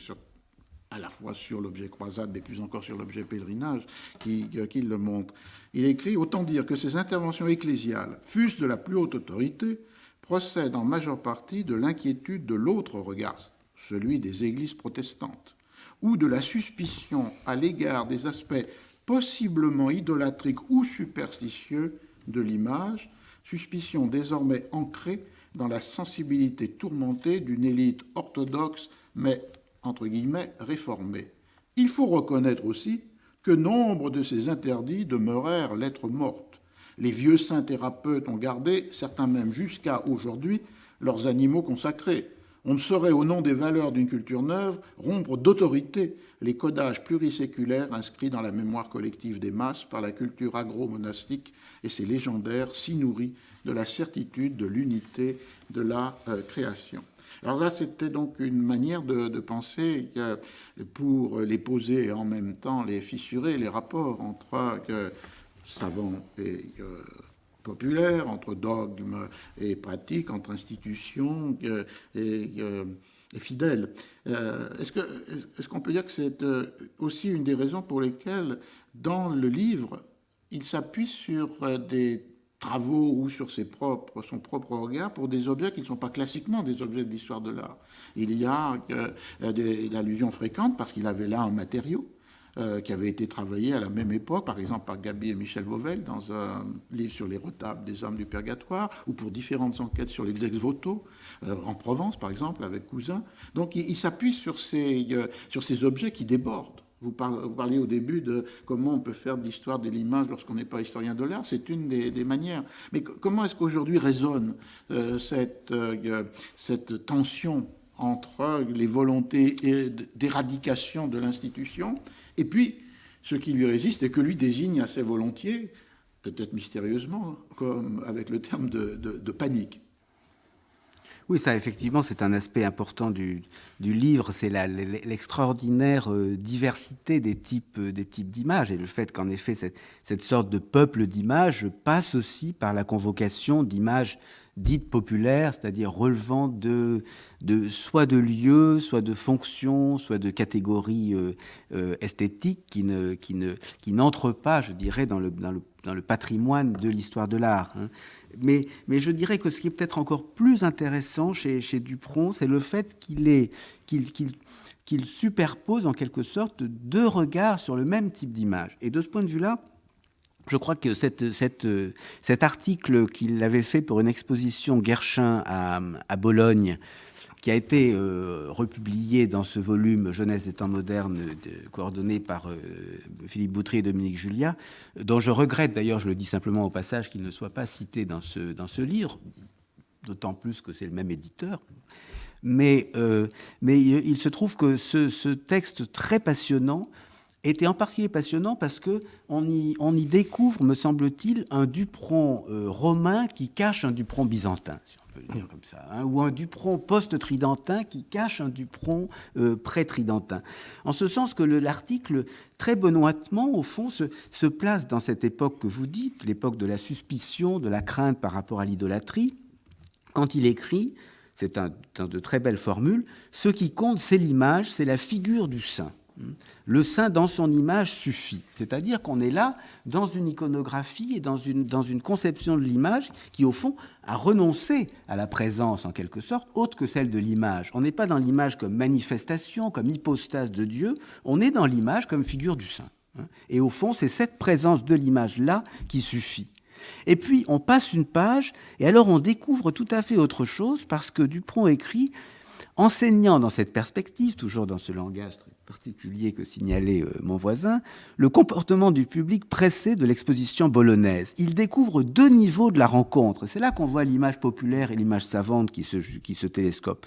à la fois sur l'objet croisade, mais plus encore sur l'objet pèlerinage, qu'il le montre. Il écrit « Autant dire que ces interventions ecclésiales, fût-ce de la plus haute autorité, procèdent en majeure partie de l'inquiétude de l'autre regard, celui des églises protestantes, ou de la suspicion à l'égard des aspects possiblement idolâtriques ou superstitieux de l'image, suspicion désormais ancrée dans la sensibilité tourmentée d'une élite orthodoxe, mais, entre guillemets, réformée. Il faut reconnaître aussi que nombre de ces interdits demeurèrent lettres mortes. Les vieux saints thérapeutes ont gardé, certains même jusqu'à aujourd'hui, leurs animaux consacrés. On ne saurait, au nom des valeurs d'une culture neuve, rompre d'autorité les codages pluriséculaires inscrits dans la mémoire collective des masses par la culture agro-monastique et ses légendaires si nourris de la certitude de l'unité de la création. Alors là, c'était donc une manière de penser pour les poser et en même temps les fissurer, les rapports entre savants et populaire, entre dogme et pratique, entre institutions et fidèles. Est-ce qu'on peut dire que c'est aussi une des raisons pour lesquelles, dans le livre, il s'appuie sur des travaux ou sur son propre regard pour des objets qui ne sont pas classiquement des objets de l'histoire de l'art? Il y a des allusions fréquentes parce qu'il avait là un matériau qui avait été travaillé à la même époque, par exemple par Gaby et Michel Vauvel, dans un livre sur les retables des âmes du purgatoire, ou pour différentes enquêtes sur les ex-voto, en Provence, par exemple, avec Cousin. Donc il s'appuie sur ces objets qui débordent Vous parliez au début de comment on peut faire de l'histoire de l'image lorsqu'on n'est pas historien de l'art. C'est une des manières. Mais comment est-ce qu'aujourd'hui résonne cette tension entre les volontés d'éradication de l'institution et puis ce qui lui résiste et que lui désigne assez volontiers, peut-être mystérieusement, comme avec le terme de panique? Oui, ça, effectivement, c'est un aspect important du livre, c'est l'extraordinaire diversité des types d'images, et le fait qu'en effet, cette sorte de peuple d'images passe aussi par la convocation d'images dites populaires, c'est-à-dire relevant soit de lieux, soit de fonctions, soit de catégories esthétiques qui n'entrent pas, je dirais, dans le patrimoine de l'histoire de l'art, hein. Mais je dirais que ce qui est peut-être encore plus intéressant chez Dupront, c'est le fait qu'il superpose en quelque sorte deux regards sur le même type d'image. Et de ce point de vue-là, je crois que cet article qu'il avait fait pour une exposition Guerchin à Bologne, qui a été republié dans ce volume Jeunesse des temps modernes, coordonné par Philippe Boutry et Dominique Julia, dont je regrette d'ailleurs, je le dis simplement au passage, qu'il ne soit pas cité dans ce livre, d'autant plus que c'est le même éditeur. Mais il se trouve que ce texte très passionnant était en particulier passionnant parce qu'on y découvre, me semble-t-il, un Dupront romain qui cache un Dupront byzantin, si on peut le dire comme ça, hein, ou un Dupront post-tridentin qui cache un Dupront pré-tridentin. En ce sens que l'article, très benoîtement, au fond, se place dans cette époque que vous dites, l'époque de la suspicion, de la crainte par rapport à l'idolâtrie, quand il écrit, c'est un de très belles formules, « Ce qui compte, c'est l'image, c'est la figure du saint. » Le saint dans son image suffit. C'est-à-dire qu'on est là dans une iconographie et dans une conception de l'image qui, au fond, a renoncé à la présence, en quelque sorte, autre que celle de l'image. On n'est pas dans l'image comme manifestation, comme hypostase de Dieu, on est dans l'image comme figure du saint. Et au fond, c'est cette présence de l'image-là qui suffit. Et puis, on passe une page, et alors on découvre tout à fait autre chose, parce que Dupront écrit, enseignant dans cette perspective, toujours dans ce langage très particulier que signalait mon voisin, le comportement du public pressé de l'exposition bolognaise. Il découvre deux niveaux de la rencontre. C'est là qu'on voit l'image populaire et l'image savante qui se télescopent.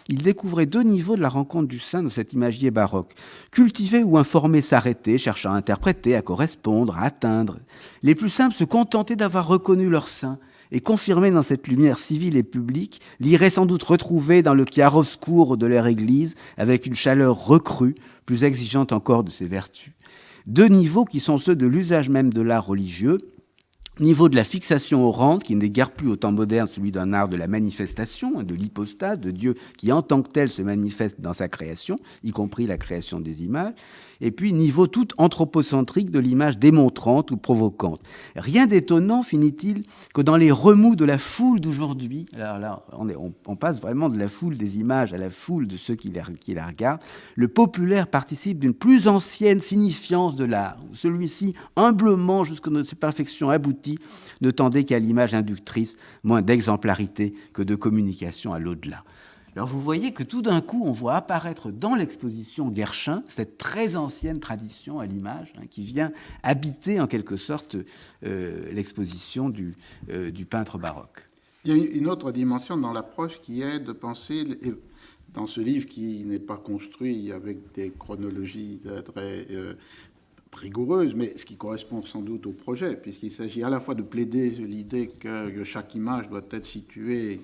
Il découvrait deux niveaux de la rencontre du saint dans cet imagier baroque. Cultiver ou informer s'arrêter, cherchant à interpréter, à correspondre, à atteindre. Les plus simples se contentaient d'avoir reconnu leur saint et confirmé dans cette lumière civile et publique, l'iraient sans doute retrouver dans le chiaroscuro de leur église avec une chaleur recrue, plus exigeante encore de ses vertus. Deux niveaux qui sont ceux de l'usage même de l'art religieux, niveau de la fixation aux rentes, qui n'est guère plus au temps moderne celui d'un art de la manifestation, de l'hypostase, de Dieu qui en tant que tel se manifeste dans sa création, y compris la création des images, et puis niveau tout anthropocentrique de l'image démontrante ou provocante. Rien d'étonnant, finit-il, que dans les remous de la foule d'aujourd'hui, alors là, on passe vraiment de la foule des images à la foule de ceux qui la regardent, le populaire participe d'une plus ancienne signifiance de l'art. Celui-ci, humblement jusqu'à ses perfections abouties, ne tendait qu'à l'image inductrice, moins d'exemplarité que de communication à l'au-delà. Alors vous voyez que tout d'un coup, on voit apparaître dans l'exposition Guerchin cette très ancienne tradition à l'image, hein, qui vient habiter en quelque sorte l'exposition du peintre baroque. Il y a une autre dimension dans l'approche qui est de penser, dans ce livre qui n'est pas construit avec des chronologies très rigoureuses, mais ce qui correspond sans doute au projet, puisqu'il s'agit à la fois de plaider l'idée que chaque image doit être située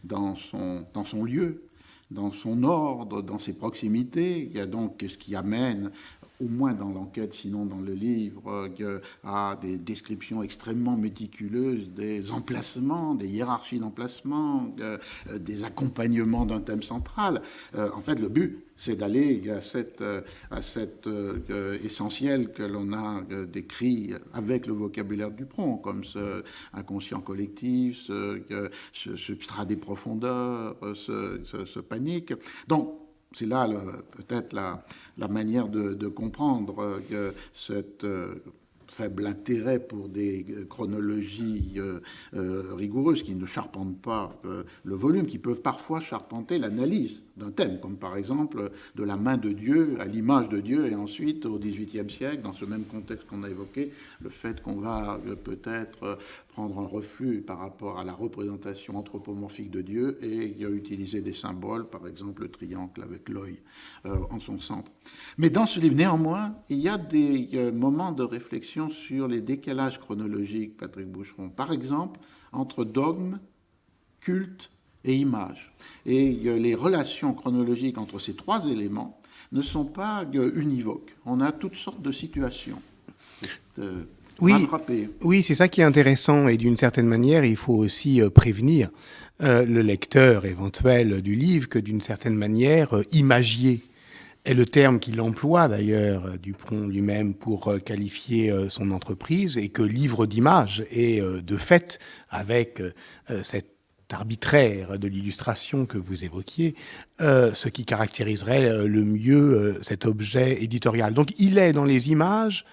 dans son lieu, dans son ordre, dans ses proximités. Il y a donc ce qui amène, au moins dans l'enquête, sinon dans le livre, à des descriptions extrêmement méticuleuses des emplacements, des hiérarchies d'emplacements, des accompagnements d'un thème central. En fait, le but, c'est d'aller à cet essentiel que l'on a décrit avec le vocabulaire du Dupront, comme ce inconscient collectif, ce substrat des profondeurs, ce panique. Donc, c'est là peut-être la manière de comprendre cette faible intérêt pour des chronologies rigoureuses qui ne charpentent pas le volume, qui peuvent parfois charpenter l'analyse d'un thème, comme par exemple de la main de Dieu à l'image de Dieu, et ensuite au XVIIIe siècle, dans ce même contexte qu'on a évoqué, le fait qu'on va peut-être prendre un refus par rapport à la représentation anthropomorphique de Dieu et utiliser des symboles, par exemple le triangle avec l'œil en son centre. Mais dans ce livre, néanmoins, il y a des moments de réflexion sur les décalages chronologiques, Patrick Boucheron. Par exemple, entre dogme, culte et image. Et les relations chronologiques entre ces trois éléments ne sont pas univoques. On a toutes sortes de situations. Oui, c'est ça qui est intéressant. Et d'une certaine manière, il faut aussi prévenir le lecteur éventuel du livre que d'une certaine manière, imagier est le terme qu'il emploie d'ailleurs, Dupron lui-même, pour qualifier son entreprise, et que livre d'images est de fait, avec cet arbitraire de l'illustration que vous évoquiez, ce qui caractériserait le mieux cet objet éditorial. Donc il est dans les images,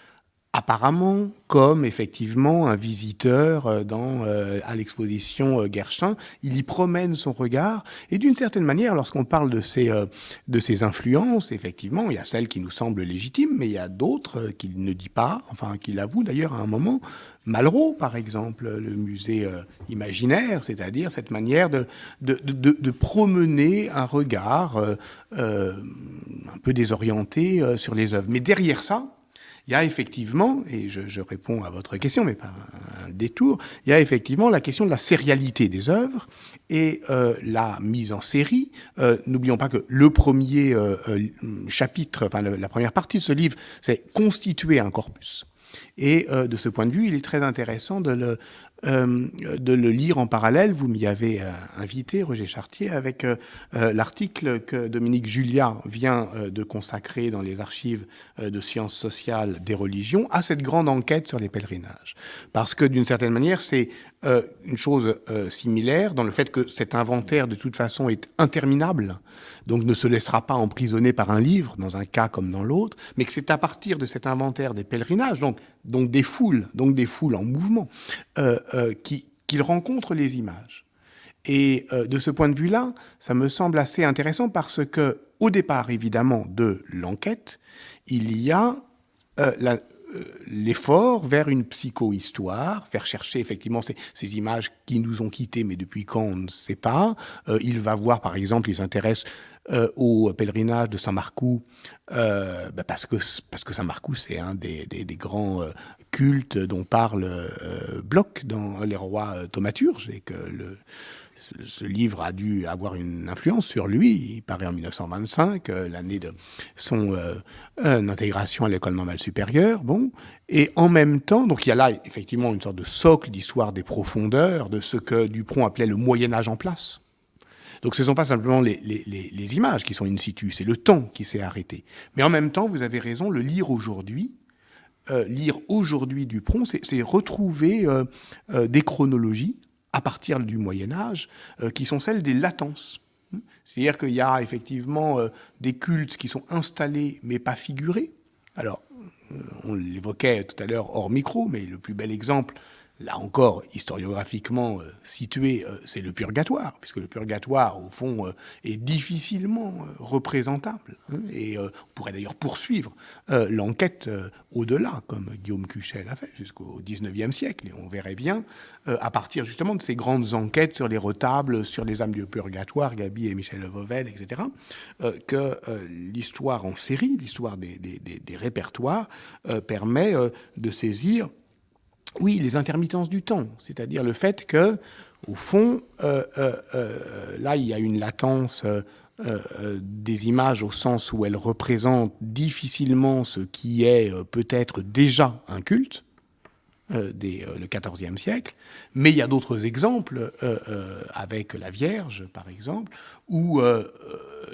apparemment, comme effectivement un visiteur à l'exposition Guerchin. Il y promène son regard, et d'une certaine manière, lorsqu'on parle de ces influences, effectivement, il y a celles qui nous semblent légitimes, mais il y a d'autres qu'il ne dit pas, enfin qu'il avoue d'ailleurs à un moment. Malraux, par exemple, le musée imaginaire, c'est-à-dire cette manière de promener un regard un peu désorienté sur les œuvres. Mais derrière ça, il y a effectivement, et je réponds à votre question, mais pas un détour, il y a effectivement la question de la sérialité des œuvres et la mise en série. N'oublions pas que le premier chapitre, enfin la première partie de ce livre, c'est constituer un corpus. Et de ce point de vue, il est très intéressant de le lire en parallèle. Vous m'y avez invité, Roger Chartier, avec l'article que Dominique Julia vient de consacrer dans les archives de sciences sociales des religions à cette grande enquête sur les pèlerinages. Parce que d'une certaine manière, c'est une chose similaire dans le fait que cet inventaire de toute façon est interminable, donc ne se laissera pas emprisonner par un livre dans un cas comme dans l'autre, mais que c'est à partir de cet inventaire des pèlerinages, donc des foules en mouvement, qu'il rencontre les images. Et de ce point de vue-là, ça me semble assez intéressant parce que, au départ, évidemment, de l'enquête, il y a l'effort vers une psychohistoire, faire chercher effectivement ces images qui nous ont quittés, mais depuis quand on ne sait pas. Il va voir, par exemple, il s'intéresse au pèlerinage de Saint-Marcoux, parce que Saint-Marcoux, c'est un des grands cultes dont parle Bloch dans Les Rois thaumaturges, et que ce livre a dû avoir une influence sur lui. Il paraît en 1925, l'année de son intégration à l'école normale supérieure. Bon, et en même temps, donc il y a là effectivement une sorte de socle d'histoire des profondeurs, de ce que Dupron appelait le Moyen-Âge en place. Donc ce ne sont pas simplement les images qui sont in situ, c'est le temps qui s'est arrêté. Mais en même temps, vous avez raison, le lire aujourd'hui Dupron, c'est retrouver des chronologies à partir du Moyen-Âge, qui sont celles des latences. C'est-à-dire qu'il y a effectivement des cultes qui sont installés mais pas figurés. Alors, on l'évoquait tout à l'heure hors micro, mais le plus bel exemple, là encore, historiographiquement situé, c'est le purgatoire, puisque le purgatoire, au fond, est difficilement représentable. Et on pourrait d'ailleurs poursuivre l'enquête au-delà, comme Guillaume Cuchet l'a fait, jusqu'au XIXe siècle. Et on verrait bien, à partir justement de ces grandes enquêtes sur les retables, sur les âmes du purgatoire, Gaby et Michel Vauvel, etc., que l'histoire en série, l'histoire des répertoires, permet de saisir les intermittences du temps, c'est-à-dire le fait que, au fond, là, il y a une latence des images au sens où elles représentent difficilement ce qui est peut-être déjà un culte, le XIVe siècle, mais il y a d'autres exemples, avec la Vierge, par exemple, où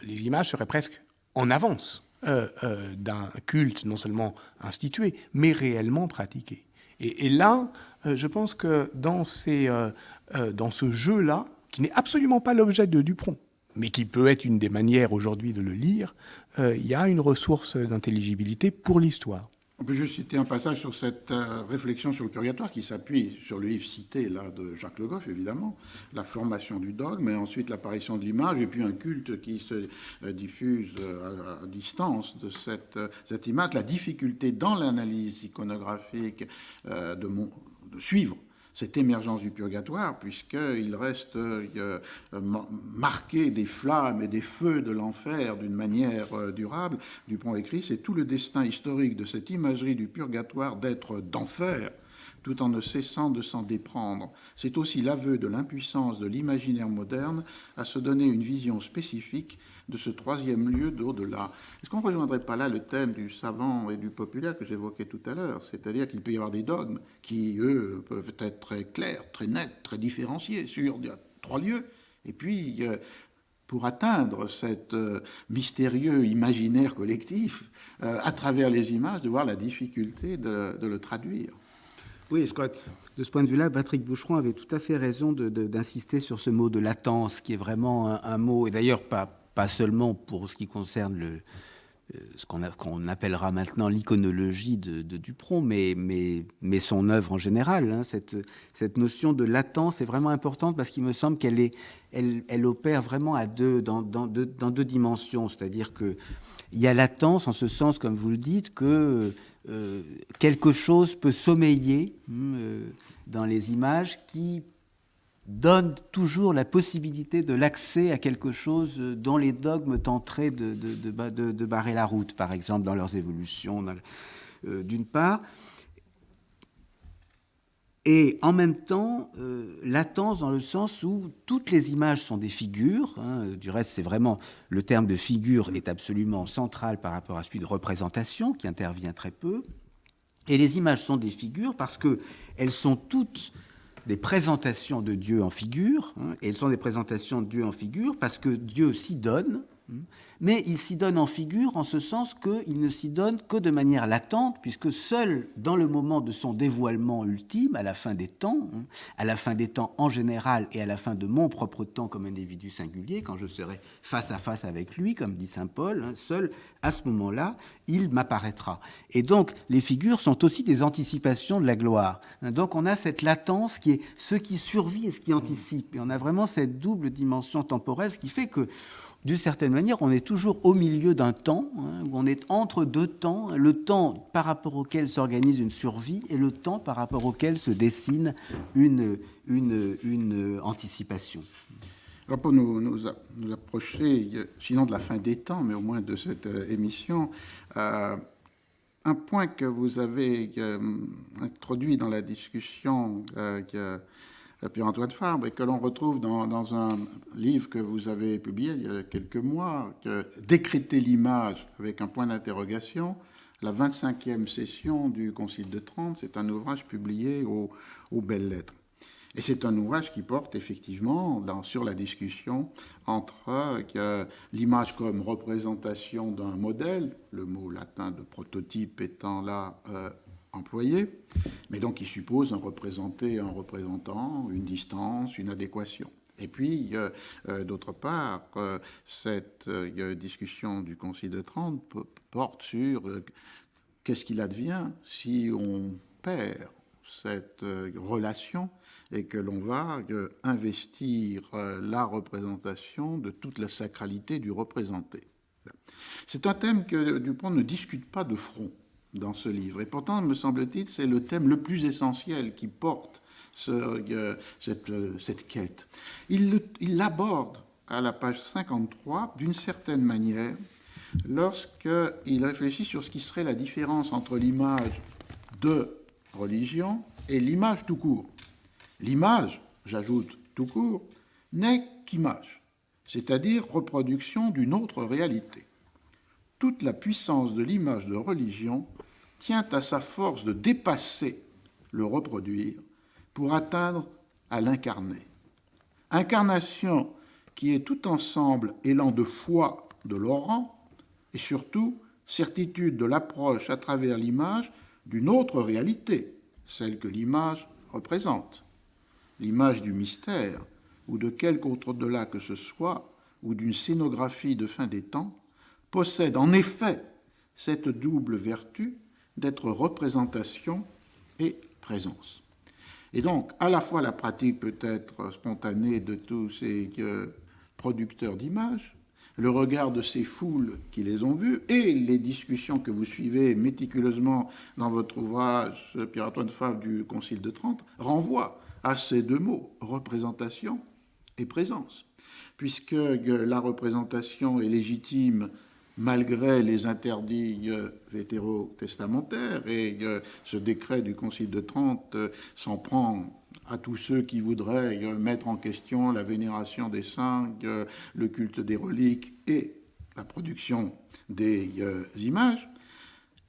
les images seraient presque en avance d'un culte non seulement institué, mais réellement pratiqué. Et là, je pense que dans ce jeu-là, qui n'est absolument pas l'objet de Dupron, mais qui peut être une des manières aujourd'hui de le lire, il y a une ressource d'intelligibilité pour l'histoire. On peut juste citer un passage sur cette réflexion sur le purgatoire qui s'appuie sur le livre cité là, de Jacques Le Goff, évidemment, la formation du dogme, et ensuite l'apparition de l'image, et puis un culte qui se diffuse à distance de cette image, la difficulté dans l'analyse iconographique de suivre cette émergence du purgatoire, puisqu'il reste marqué des flammes et des feux de l'enfer d'une manière durable. Dupont écrit, c'est tout le destin historique de cette imagerie du purgatoire d'être d'enfer, tout en ne cessant de s'en déprendre. C'est aussi l'aveu de l'impuissance de l'imaginaire moderne à se donner une vision spécifique de ce troisième lieu d'au-delà. Est-ce qu'on ne rejoindrait pas là le thème du savant et du populaire que j'évoquais tout à l'heure? C'est-à-dire qu'il peut y avoir des dogmes qui, eux, peuvent être très clairs, très nets, très différenciés sur trois lieux. Et puis, pour atteindre cet mystérieux imaginaire collectif, à travers les images, de voir la difficulté de le traduire. Oui, je crois que de ce point de vue-là, Patrick Boucheron avait tout à fait raison d'insister sur ce mot de latence, qui est vraiment un mot, et d'ailleurs pas seulement pour ce qui concerne ce qu'on appellera maintenant l'iconologie de Dupont, mais son œuvre en général. Hein, cette notion de latence est vraiment importante parce qu'il me semble qu'elle opère vraiment dans deux dimensions. C'est-à-dire qu'il y a latence en ce sens, comme vous le dites, que quelque chose peut sommeiller dans les images qui donne toujours la possibilité de l'accès à quelque chose dont les dogmes tenteraient de barrer la route, par exemple, dans leurs évolutions, d'une part. Et en même temps, latence dans le sens où toutes les images sont des figures. Hein, du reste, c'est vraiment, le terme de figure est absolument central par rapport à celui de représentation, qui intervient très peu. Et les images sont des figures parce qu'elles sont toutes des présentations de Dieu en figure, hein, et elles sont des présentations de Dieu en figure parce que Dieu s'y donne, mais il s'y donne en figure en ce sens qu'il ne s'y donne que de manière latente, puisque seul dans le moment de son dévoilement ultime, à la fin des temps, à la fin des temps en général et à la fin de mon propre temps comme individu singulier, quand je serai face à face avec lui, comme dit saint Paul, seul à ce moment-là, il m'apparaîtra. Et donc, les figures sont aussi des anticipations de la gloire. Donc, on a cette latence qui est ce qui survit et ce qui anticipe. Et on a vraiment cette double dimension temporelle, ce qui fait que, d'une certaine manière, on est toujours au milieu d'un temps, où on est entre deux temps, le temps par rapport auquel s'organise une survie et le temps par rapport auquel se dessine une anticipation. Alors pour nous approcher, sinon de la fin des temps, mais au moins de cette émission, un point que vous avez introduit dans la discussion Pierre-Antoine Fabre, et que l'on retrouve dans un livre que vous avez publié il y a quelques mois, Décréter l'image avec un point d'interrogation, la 25e session du Concile de Trente. C'est un ouvrage publié aux Belles Lettres. Et c'est un ouvrage qui porte effectivement sur la discussion entre l'image comme représentation d'un modèle, le mot latin de prototype étant là employé, mais donc qui suppose un représentant, une distance, une adéquation. Et puis, d'autre part, cette discussion du Concile de Trente porte sur qu'est-ce qu'il advient si on perd cette relation et que l'on va investir la représentation de toute la sacralité du représenté. C'est un thème que Dupont ne discute pas de front dans ce livre. Et pourtant, me semble-t-il, c'est le thème le plus essentiel qui porte cette quête. Il l'aborde à la page 53 d'une certaine manière lorsqu'il réfléchit sur ce qui serait la différence entre l'image de religion et l'image tout court. L'image, j'ajoute tout court, n'est qu'image, c'est-à-dire reproduction d'une autre réalité. Toute la puissance de l'image de religion tient à sa force de dépasser le reproduire pour atteindre à l'incarner. Incarnation qui est tout ensemble élan de foi de Laurent et surtout certitude de l'approche à travers l'image d'une autre réalité, celle que l'image représente. L'image du mystère ou de quelque autre au-delà que ce soit, ou d'une scénographie de fin des temps, possède en effet cette double vertu d'être représentation et présence. Et donc, à la fois la pratique peut être spontanée de tous ces producteurs d'images, le regard de ces foules qui les ont vues et les discussions que vous suivez méticuleusement dans votre ouvrage Pierre-Antoine Fabre du Concile de Trente renvoient à ces deux mots, représentation et présence, puisque la représentation est légitime malgré les interdits vétérotestamentaires, et ce décret du Concile de Trente s'en prend à tous ceux qui voudraient mettre en question la vénération des saints, le culte des reliques et la production des images.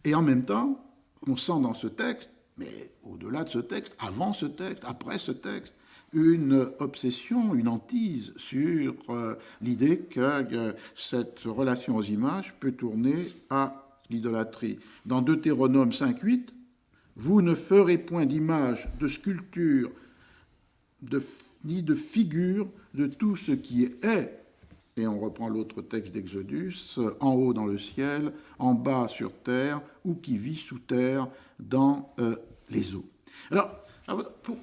Et en même temps, on sent dans ce texte, mais au-delà de ce texte, avant ce texte, après ce texte, une obsession, une hantise sur l'idée que cette relation aux images peut tourner à l'idolâtrie. Dans Deutéronome 5.8, « Vous ne ferez point d'image, de sculpture, ni de figure de tout ce qui est, et on reprend l'autre texte d'Exodus, en haut dans le ciel, en bas sur terre, ou qui vit sous terre dans les eaux. » Alors,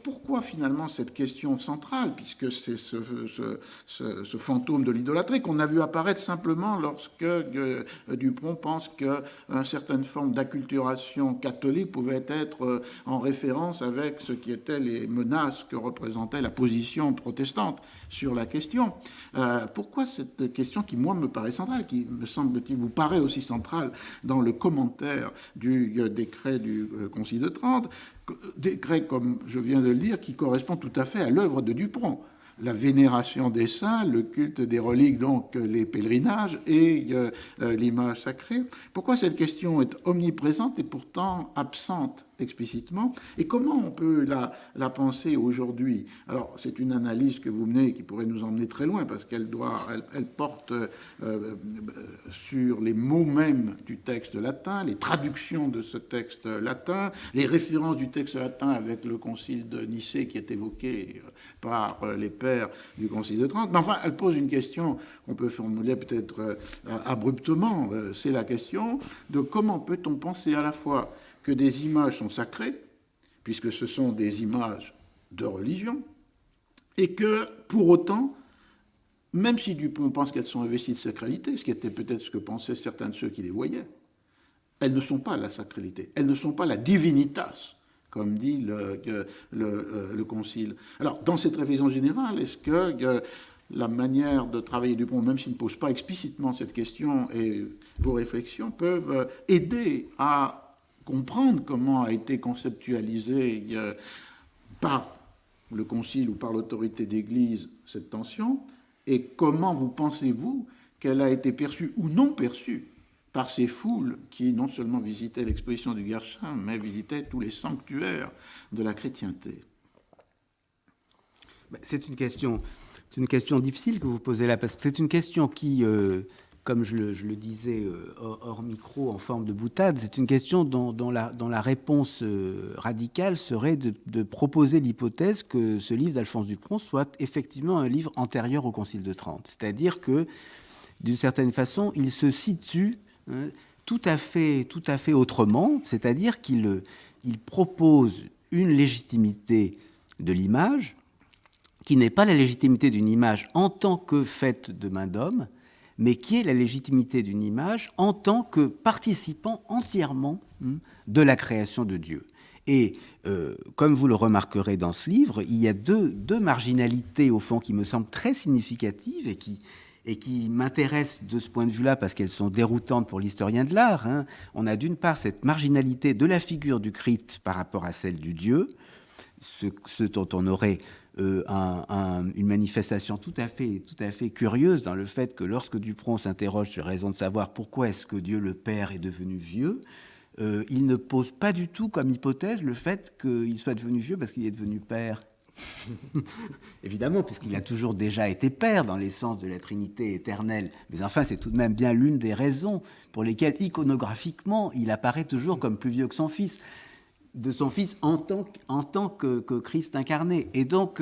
pourquoi finalement cette question centrale, puisque c'est ce fantôme de l'idolâtrie qu'on a vu apparaître simplement lorsque Dupron pense qu'une certaine forme d'acculturation catholique pouvait être en référence avec ce qui étaient les menaces que représentait la position protestante sur la question. Pourquoi cette question qui, moi, me paraît centrale, qui, me semble-t-il, vous paraît aussi centrale dans le commentaire du décret du Concile de Trente, décret, comme je viens de le dire, qui correspond tout à fait à l'œuvre de Dupron. La vénération des saints, le culte des reliques, donc les pèlerinages et l'image sacrée. Pourquoi cette question est omniprésente et pourtant absente explicitement? Et comment on peut la penser aujourd'hui? Alors, c'est une analyse que vous menez qui pourrait nous emmener très loin parce qu'elle porte sur les mots mêmes du texte latin, les traductions de ce texte latin, les références du texte latin avec le concile de Nicée qui est évoqué par les pères du Concile de Trente. Mais enfin, elle pose une question qu'on peut formuler peut-être abruptement. C'est la question de comment peut-on penser à la fois que des images sont sacrées, puisque ce sont des images de religion, et que, pour autant, même si Dupont pense qu'elles sont investies de sacralité, ce qui était peut-être ce que pensaient certains de ceux qui les voyaient, elles ne sont pas la sacralité, elles ne sont pas la divinitas, comme dit le Concile. Alors, dans cette révision générale, est-ce que la manière de travailler Dupont, même s'il ne pose pas explicitement cette question, et vos réflexions peuvent aider à comprendre comment a été conceptualisée par le Concile ou par l'autorité d'Église cette tension, et comment vous pensez-vous qu'elle a été perçue ou non perçue par ces foules qui non seulement visitaient l'exposition du Gersheim, mais visitaient tous les sanctuaires de la chrétienté? C'est une question difficile que vous posez là, parce que c'est une question qui, comme je le disais hors micro en forme de boutade, c'est une question dont la réponse radicale serait de proposer l'hypothèse que ce livre d'Alphonse Dupron soit effectivement un livre antérieur au Concile de Trente. C'est-à-dire que, d'une certaine façon, il se situe tout à fait autrement, c'est-à-dire qu'il propose une légitimité de l'image qui n'est pas la légitimité d'une image en tant que faite de main d'homme, mais qui est la légitimité d'une image en tant que participant entièrement de la création de Dieu. Et comme vous le remarquerez dans ce livre, il y a deux marginalités, au fond, qui me semblent très significatives et qui m'intéressent de ce point de vue-là parce qu'elles sont déroutantes pour l'historien de l'art. On a d'une part cette marginalité de la figure du Christ par rapport à celle du Dieu, ce dont on aurait une manifestation tout à fait curieuse dans le fait que lorsque Dupron s'interroge sur la raison de savoir pourquoi est-ce que Dieu le Père est devenu vieux, il ne pose pas du tout comme hypothèse le fait qu'il soit devenu vieux parce qu'il est devenu Père. Évidemment, puisqu'il a toujours déjà été Père dans l'essence de la Trinité éternelle. Mais enfin, c'est tout de même bien l'une des raisons pour lesquelles, iconographiquement, il apparaît toujours comme plus vieux que son fils. de son Fils en tant que Christ incarné. Et donc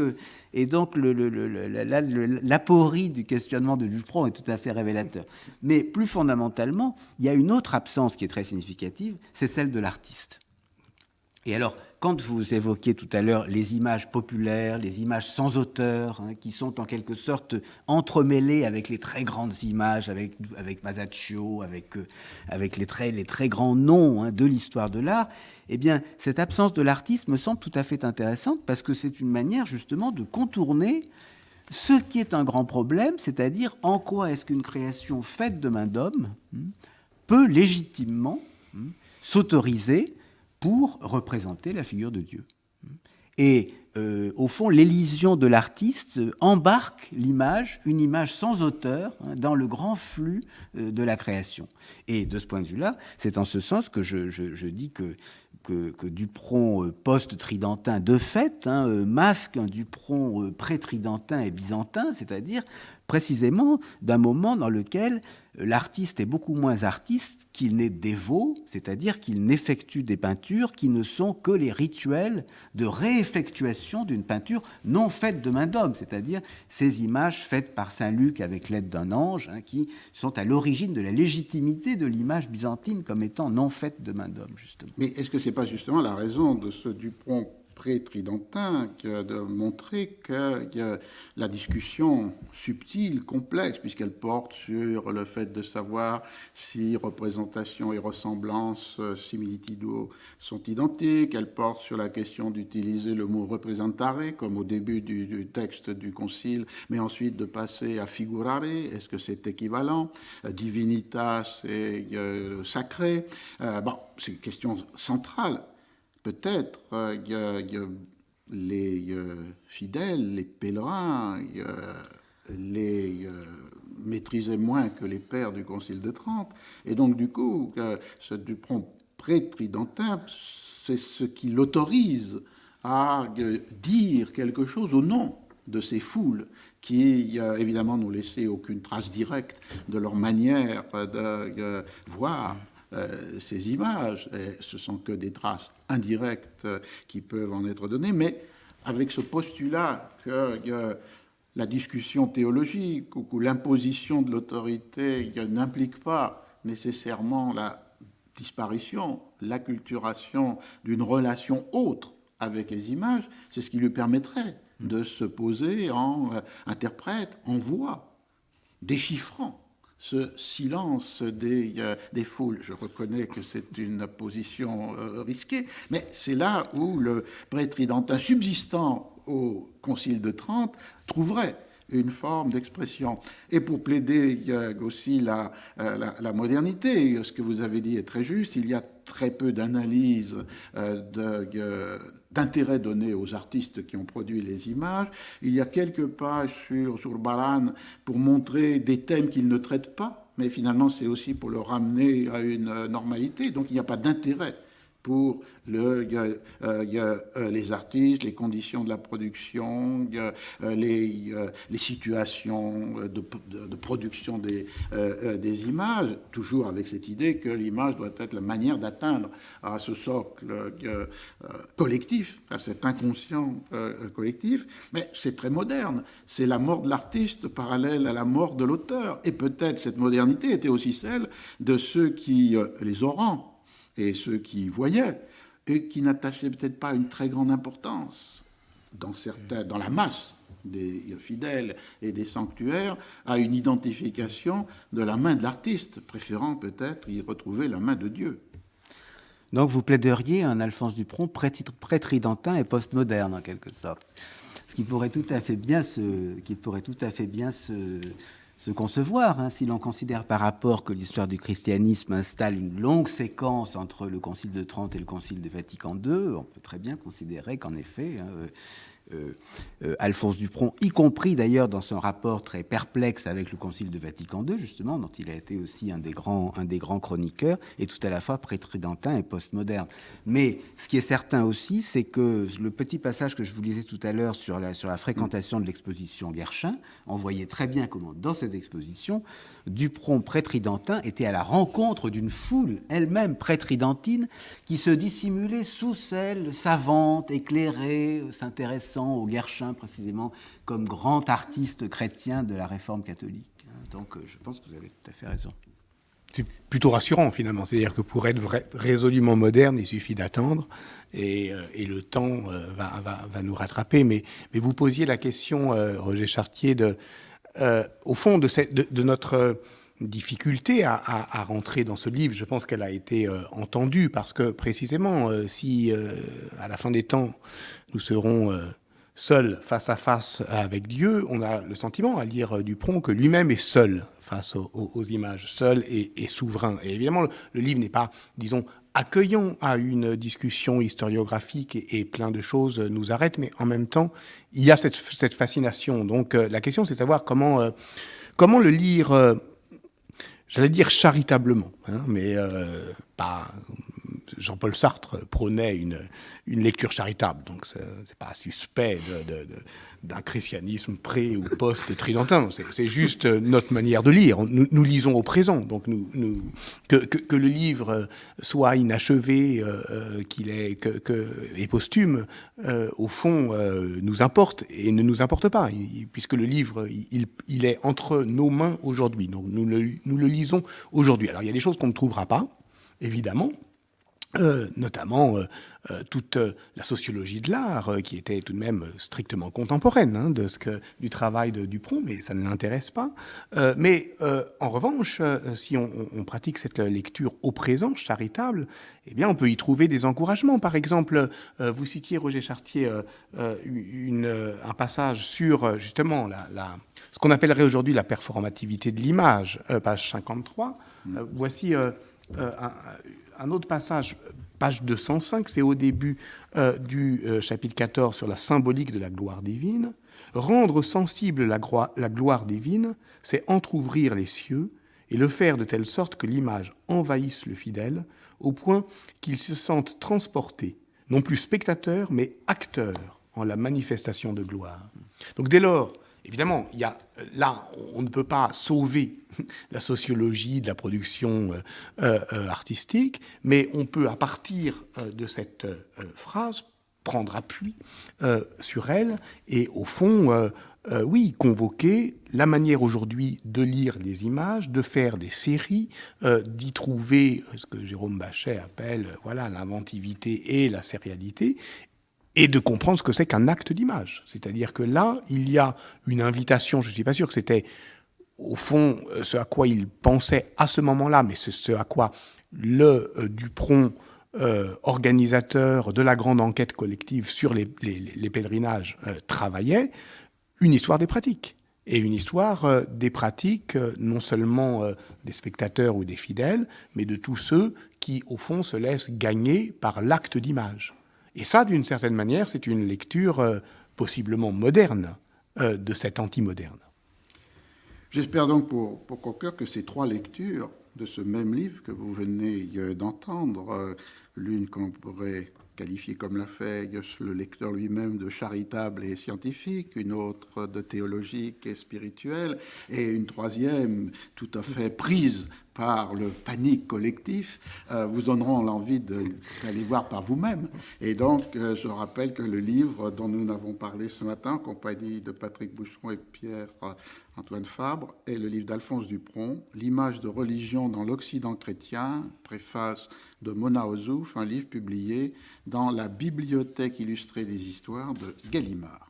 l'aporie du questionnement de Dupron est tout à fait révélateur. Mais plus fondamentalement, il y a une autre absence qui est très significative, c'est celle de l'artiste. Et alors, quand vous évoquiez tout à l'heure les images populaires, les images sans auteur, qui sont en quelque sorte entremêlées avec les très grandes images, avec Masaccio, avec les très grands noms de l'histoire de l'art, eh bien, cette absence de l'artiste me semble tout à fait intéressante parce que c'est une manière justement de contourner ce qui est un grand problème, c'est-à-dire en quoi est-ce qu'une création faite de main d'homme peut légitimement s'autoriser pour représenter la figure de Dieu. Et au fond, l'élision de l'artiste embarque une image sans auteur, dans le grand flux de la création. Et de ce point de vue-là, c'est en ce sens que je dis que Dupron post-tridentin, de fait, masque un Dupron pré-tridentin et byzantin, c'est-à-dire précisément d'un moment dans lequel l'artiste est beaucoup moins artiste qu'il n'est dévot, c'est-à-dire qu'il n'effectue des peintures qui ne sont que les rituels de réeffectuation d'une peinture non faite de main d'homme, c'est-à-dire ces images faites par saint Luc avec l'aide d'un ange, qui sont à l'origine de la légitimité de l'image byzantine comme étant non faite de main d'homme, justement. Mais est-ce que ce n'est pas justement la raison de ce Dupron pré-tridentin de montrer que la discussion subtile, complexe, puisqu'elle porte sur le fait de savoir si représentation et ressemblance, similitudo, sont identiques, elle porte sur la question d'utiliser le mot representare, comme au début du texte du Concile, mais ensuite de passer à figurare, est-ce que c'est équivalent, divinitas et sacré, c'est une question centrale. Peut-être les fidèles, les pèlerins, les maîtrisaient moins que les pères du Concile de Trente. Et donc, du coup, ce Dupron pré-tridentin, c'est ce qui l'autorise à dire quelque chose au nom de ces foules qui, évidemment, n'ont laissé aucune trace directe de leur manière de voir ces images. Et ce sont que des traces indirectes qui peuvent en être données, mais avec ce postulat que la discussion théologique ou l'imposition de l'autorité n'implique pas nécessairement la disparition, l'acculturation d'une relation autre avec les images, c'est ce qui lui permettrait de se poser en interprète, en voix, déchiffrant ce silence des foules. Je reconnais que c'est une position risquée, mais c'est là où le pré-tridentin subsistant au Concile de Trente trouverait une forme d'expression. Et pour plaider aussi la modernité, ce que vous avez dit est très juste, il y a très peu d'analyse d'intérêt donné aux artistes qui ont produit les images. Il y a quelques pages sur Baran pour montrer des thèmes qu'il ne traite pas, mais finalement c'est aussi pour le ramener à une normalité. Donc il n'y a pas d'intérêt pour les artistes, les conditions de la production, les situations de production des images, toujours avec cette idée que l'image doit être la manière d'atteindre à ce socle collectif, à cet inconscient collectif. Mais c'est très moderne. C'est la mort de l'artiste parallèle à la mort de l'auteur. Et peut-être cette modernité était aussi celle de ceux qui les auront et ceux qui voyaient, et qui n'attachaient peut-être pas une très grande importance dans la masse des fidèles et des sanctuaires, à une identification de la main de l'artiste, préférant peut-être y retrouver la main de Dieu. Donc vous plaideriez un Alphonse Dupron pré-tridentin et postmoderne, en quelque sorte, ce qui pourrait tout à fait bien se concevoir, si l'on considère par rapport que l'histoire du christianisme installe une longue séquence entre le Concile de Trente et le Concile de Vatican II. On peut très bien considérer qu'en effet, Alphonse Dupron, y compris d'ailleurs dans son rapport très perplexe avec le Concile de Vatican II, justement, dont il a été aussi un des grands chroniqueurs, et tout à la fois prétridentin et postmoderne. Mais ce qui est certain aussi, c'est que le petit passage que je vous lisais tout à l'heure sur la fréquentation de l'exposition Guerchin, on voyait très bien comment, dans cette exposition, Dupron prétridentin était à la rencontre d'une foule elle-même prétridentine qui se dissimulait sous celle savante, éclairée, s'intéressant au Guerchin précisément comme grand artiste chrétien de la Réforme catholique. Donc je pense que vous avez tout à fait raison. C'est plutôt rassurant finalement, c'est-à-dire que pour être résolument moderne, il suffit d'attendre et le temps va nous rattraper. Mais vous posiez la question, Roger Chartier, au fond de notre difficulté à rentrer dans ce livre. Je pense qu'elle a été entendue parce que précisément, si à la fin des temps, nous serons seuls face à face avec Dieu, on a le sentiment à lire Dupron que lui-même est seul face aux images, seul et souverain. Et évidemment, le livre n'est pas, disons, accueillant à une discussion historiographique et plein de choses nous arrêtent, mais en même temps, il y a cette fascination. Donc la question, c'est de savoir comment le lire, j'allais dire charitablement, mais pas... Jean-Paul Sartre prônait une lecture charitable, donc c'est pas suspect d'un christianisme pré- ou post-tridentin. C'est juste notre manière de lire. Nous lisons au présent, donc que le livre soit inachevé, et posthume, au fond, nous importe et ne nous importe pas, puisque le livre, il est entre nos mains aujourd'hui. Donc nous le lisons aujourd'hui. Alors il y a des choses qu'on ne trouvera pas, évidemment. Notamment toute la sociologie de l'art, qui était tout de même strictement contemporaine du travail de Dupron, mais ça ne l'intéresse pas. Mais en revanche, si on pratique cette lecture au présent, charitable, eh bien, on peut y trouver des encouragements. Par exemple, vous citiez, Roger Chartier, un passage sur justement ce qu'on appellerait aujourd'hui la performativité de l'image, page 53. Voici un autre passage, page 205, c'est au début du chapitre 14 sur la symbolique de la gloire divine. Rendre sensible la gloire divine, c'est entr'ouvrir les cieux et le faire de telle sorte que l'image envahisse le fidèle au point qu'il se sente transporté, non plus spectateur, mais acteur en la manifestation de gloire. Donc dès lors, évidemment, là, on ne peut pas sauver la sociologie de la production artistique, mais on peut, à partir de cette phrase, prendre appui sur elle et, au fond, convoquer la manière aujourd'hui de lire les images, de faire des séries, d'y trouver ce que Jérôme Bachet appelle l'inventivité et la sérialité, et de comprendre ce que c'est qu'un acte d'image. C'est-à-dire que là, il y a une invitation, je ne suis pas sûr que c'était, au fond, ce à quoi il pensait à ce moment-là, mais c'est ce à quoi le Dupron, organisateur de la grande enquête collective sur les pèlerinages, travaillait, une histoire des pratiques. Et une histoire des pratiques, non seulement des spectateurs ou des fidèles, mais de tous ceux qui, au fond, se laissent gagner par l'acte d'image. Et ça, d'une certaine manière, c'est une lecture possiblement moderne de cet anti-moderne. J'espère donc, pour conclure, que ces trois lectures de ce même livre que vous venez d'entendre, l'une qu'on pourrait qualifier, comme l'a fait le lecteur lui-même, de charitable et scientifique, une autre de théologique et spirituelle, et une troisième tout à fait prise par le panique collectif, vous donneront l'envie d'aller voir par vous-même. Et donc, je rappelle que le livre dont nous avons parlé ce matin, en compagnie de Patrick Boucheron et Pierre-Antoine Fabre, est le livre d'Alphonse Dupron, L'image de religion dans l'Occident chrétien, préface de Mona Ozouf, un livre publié dans la Bibliothèque illustrée des histoires de Gallimard.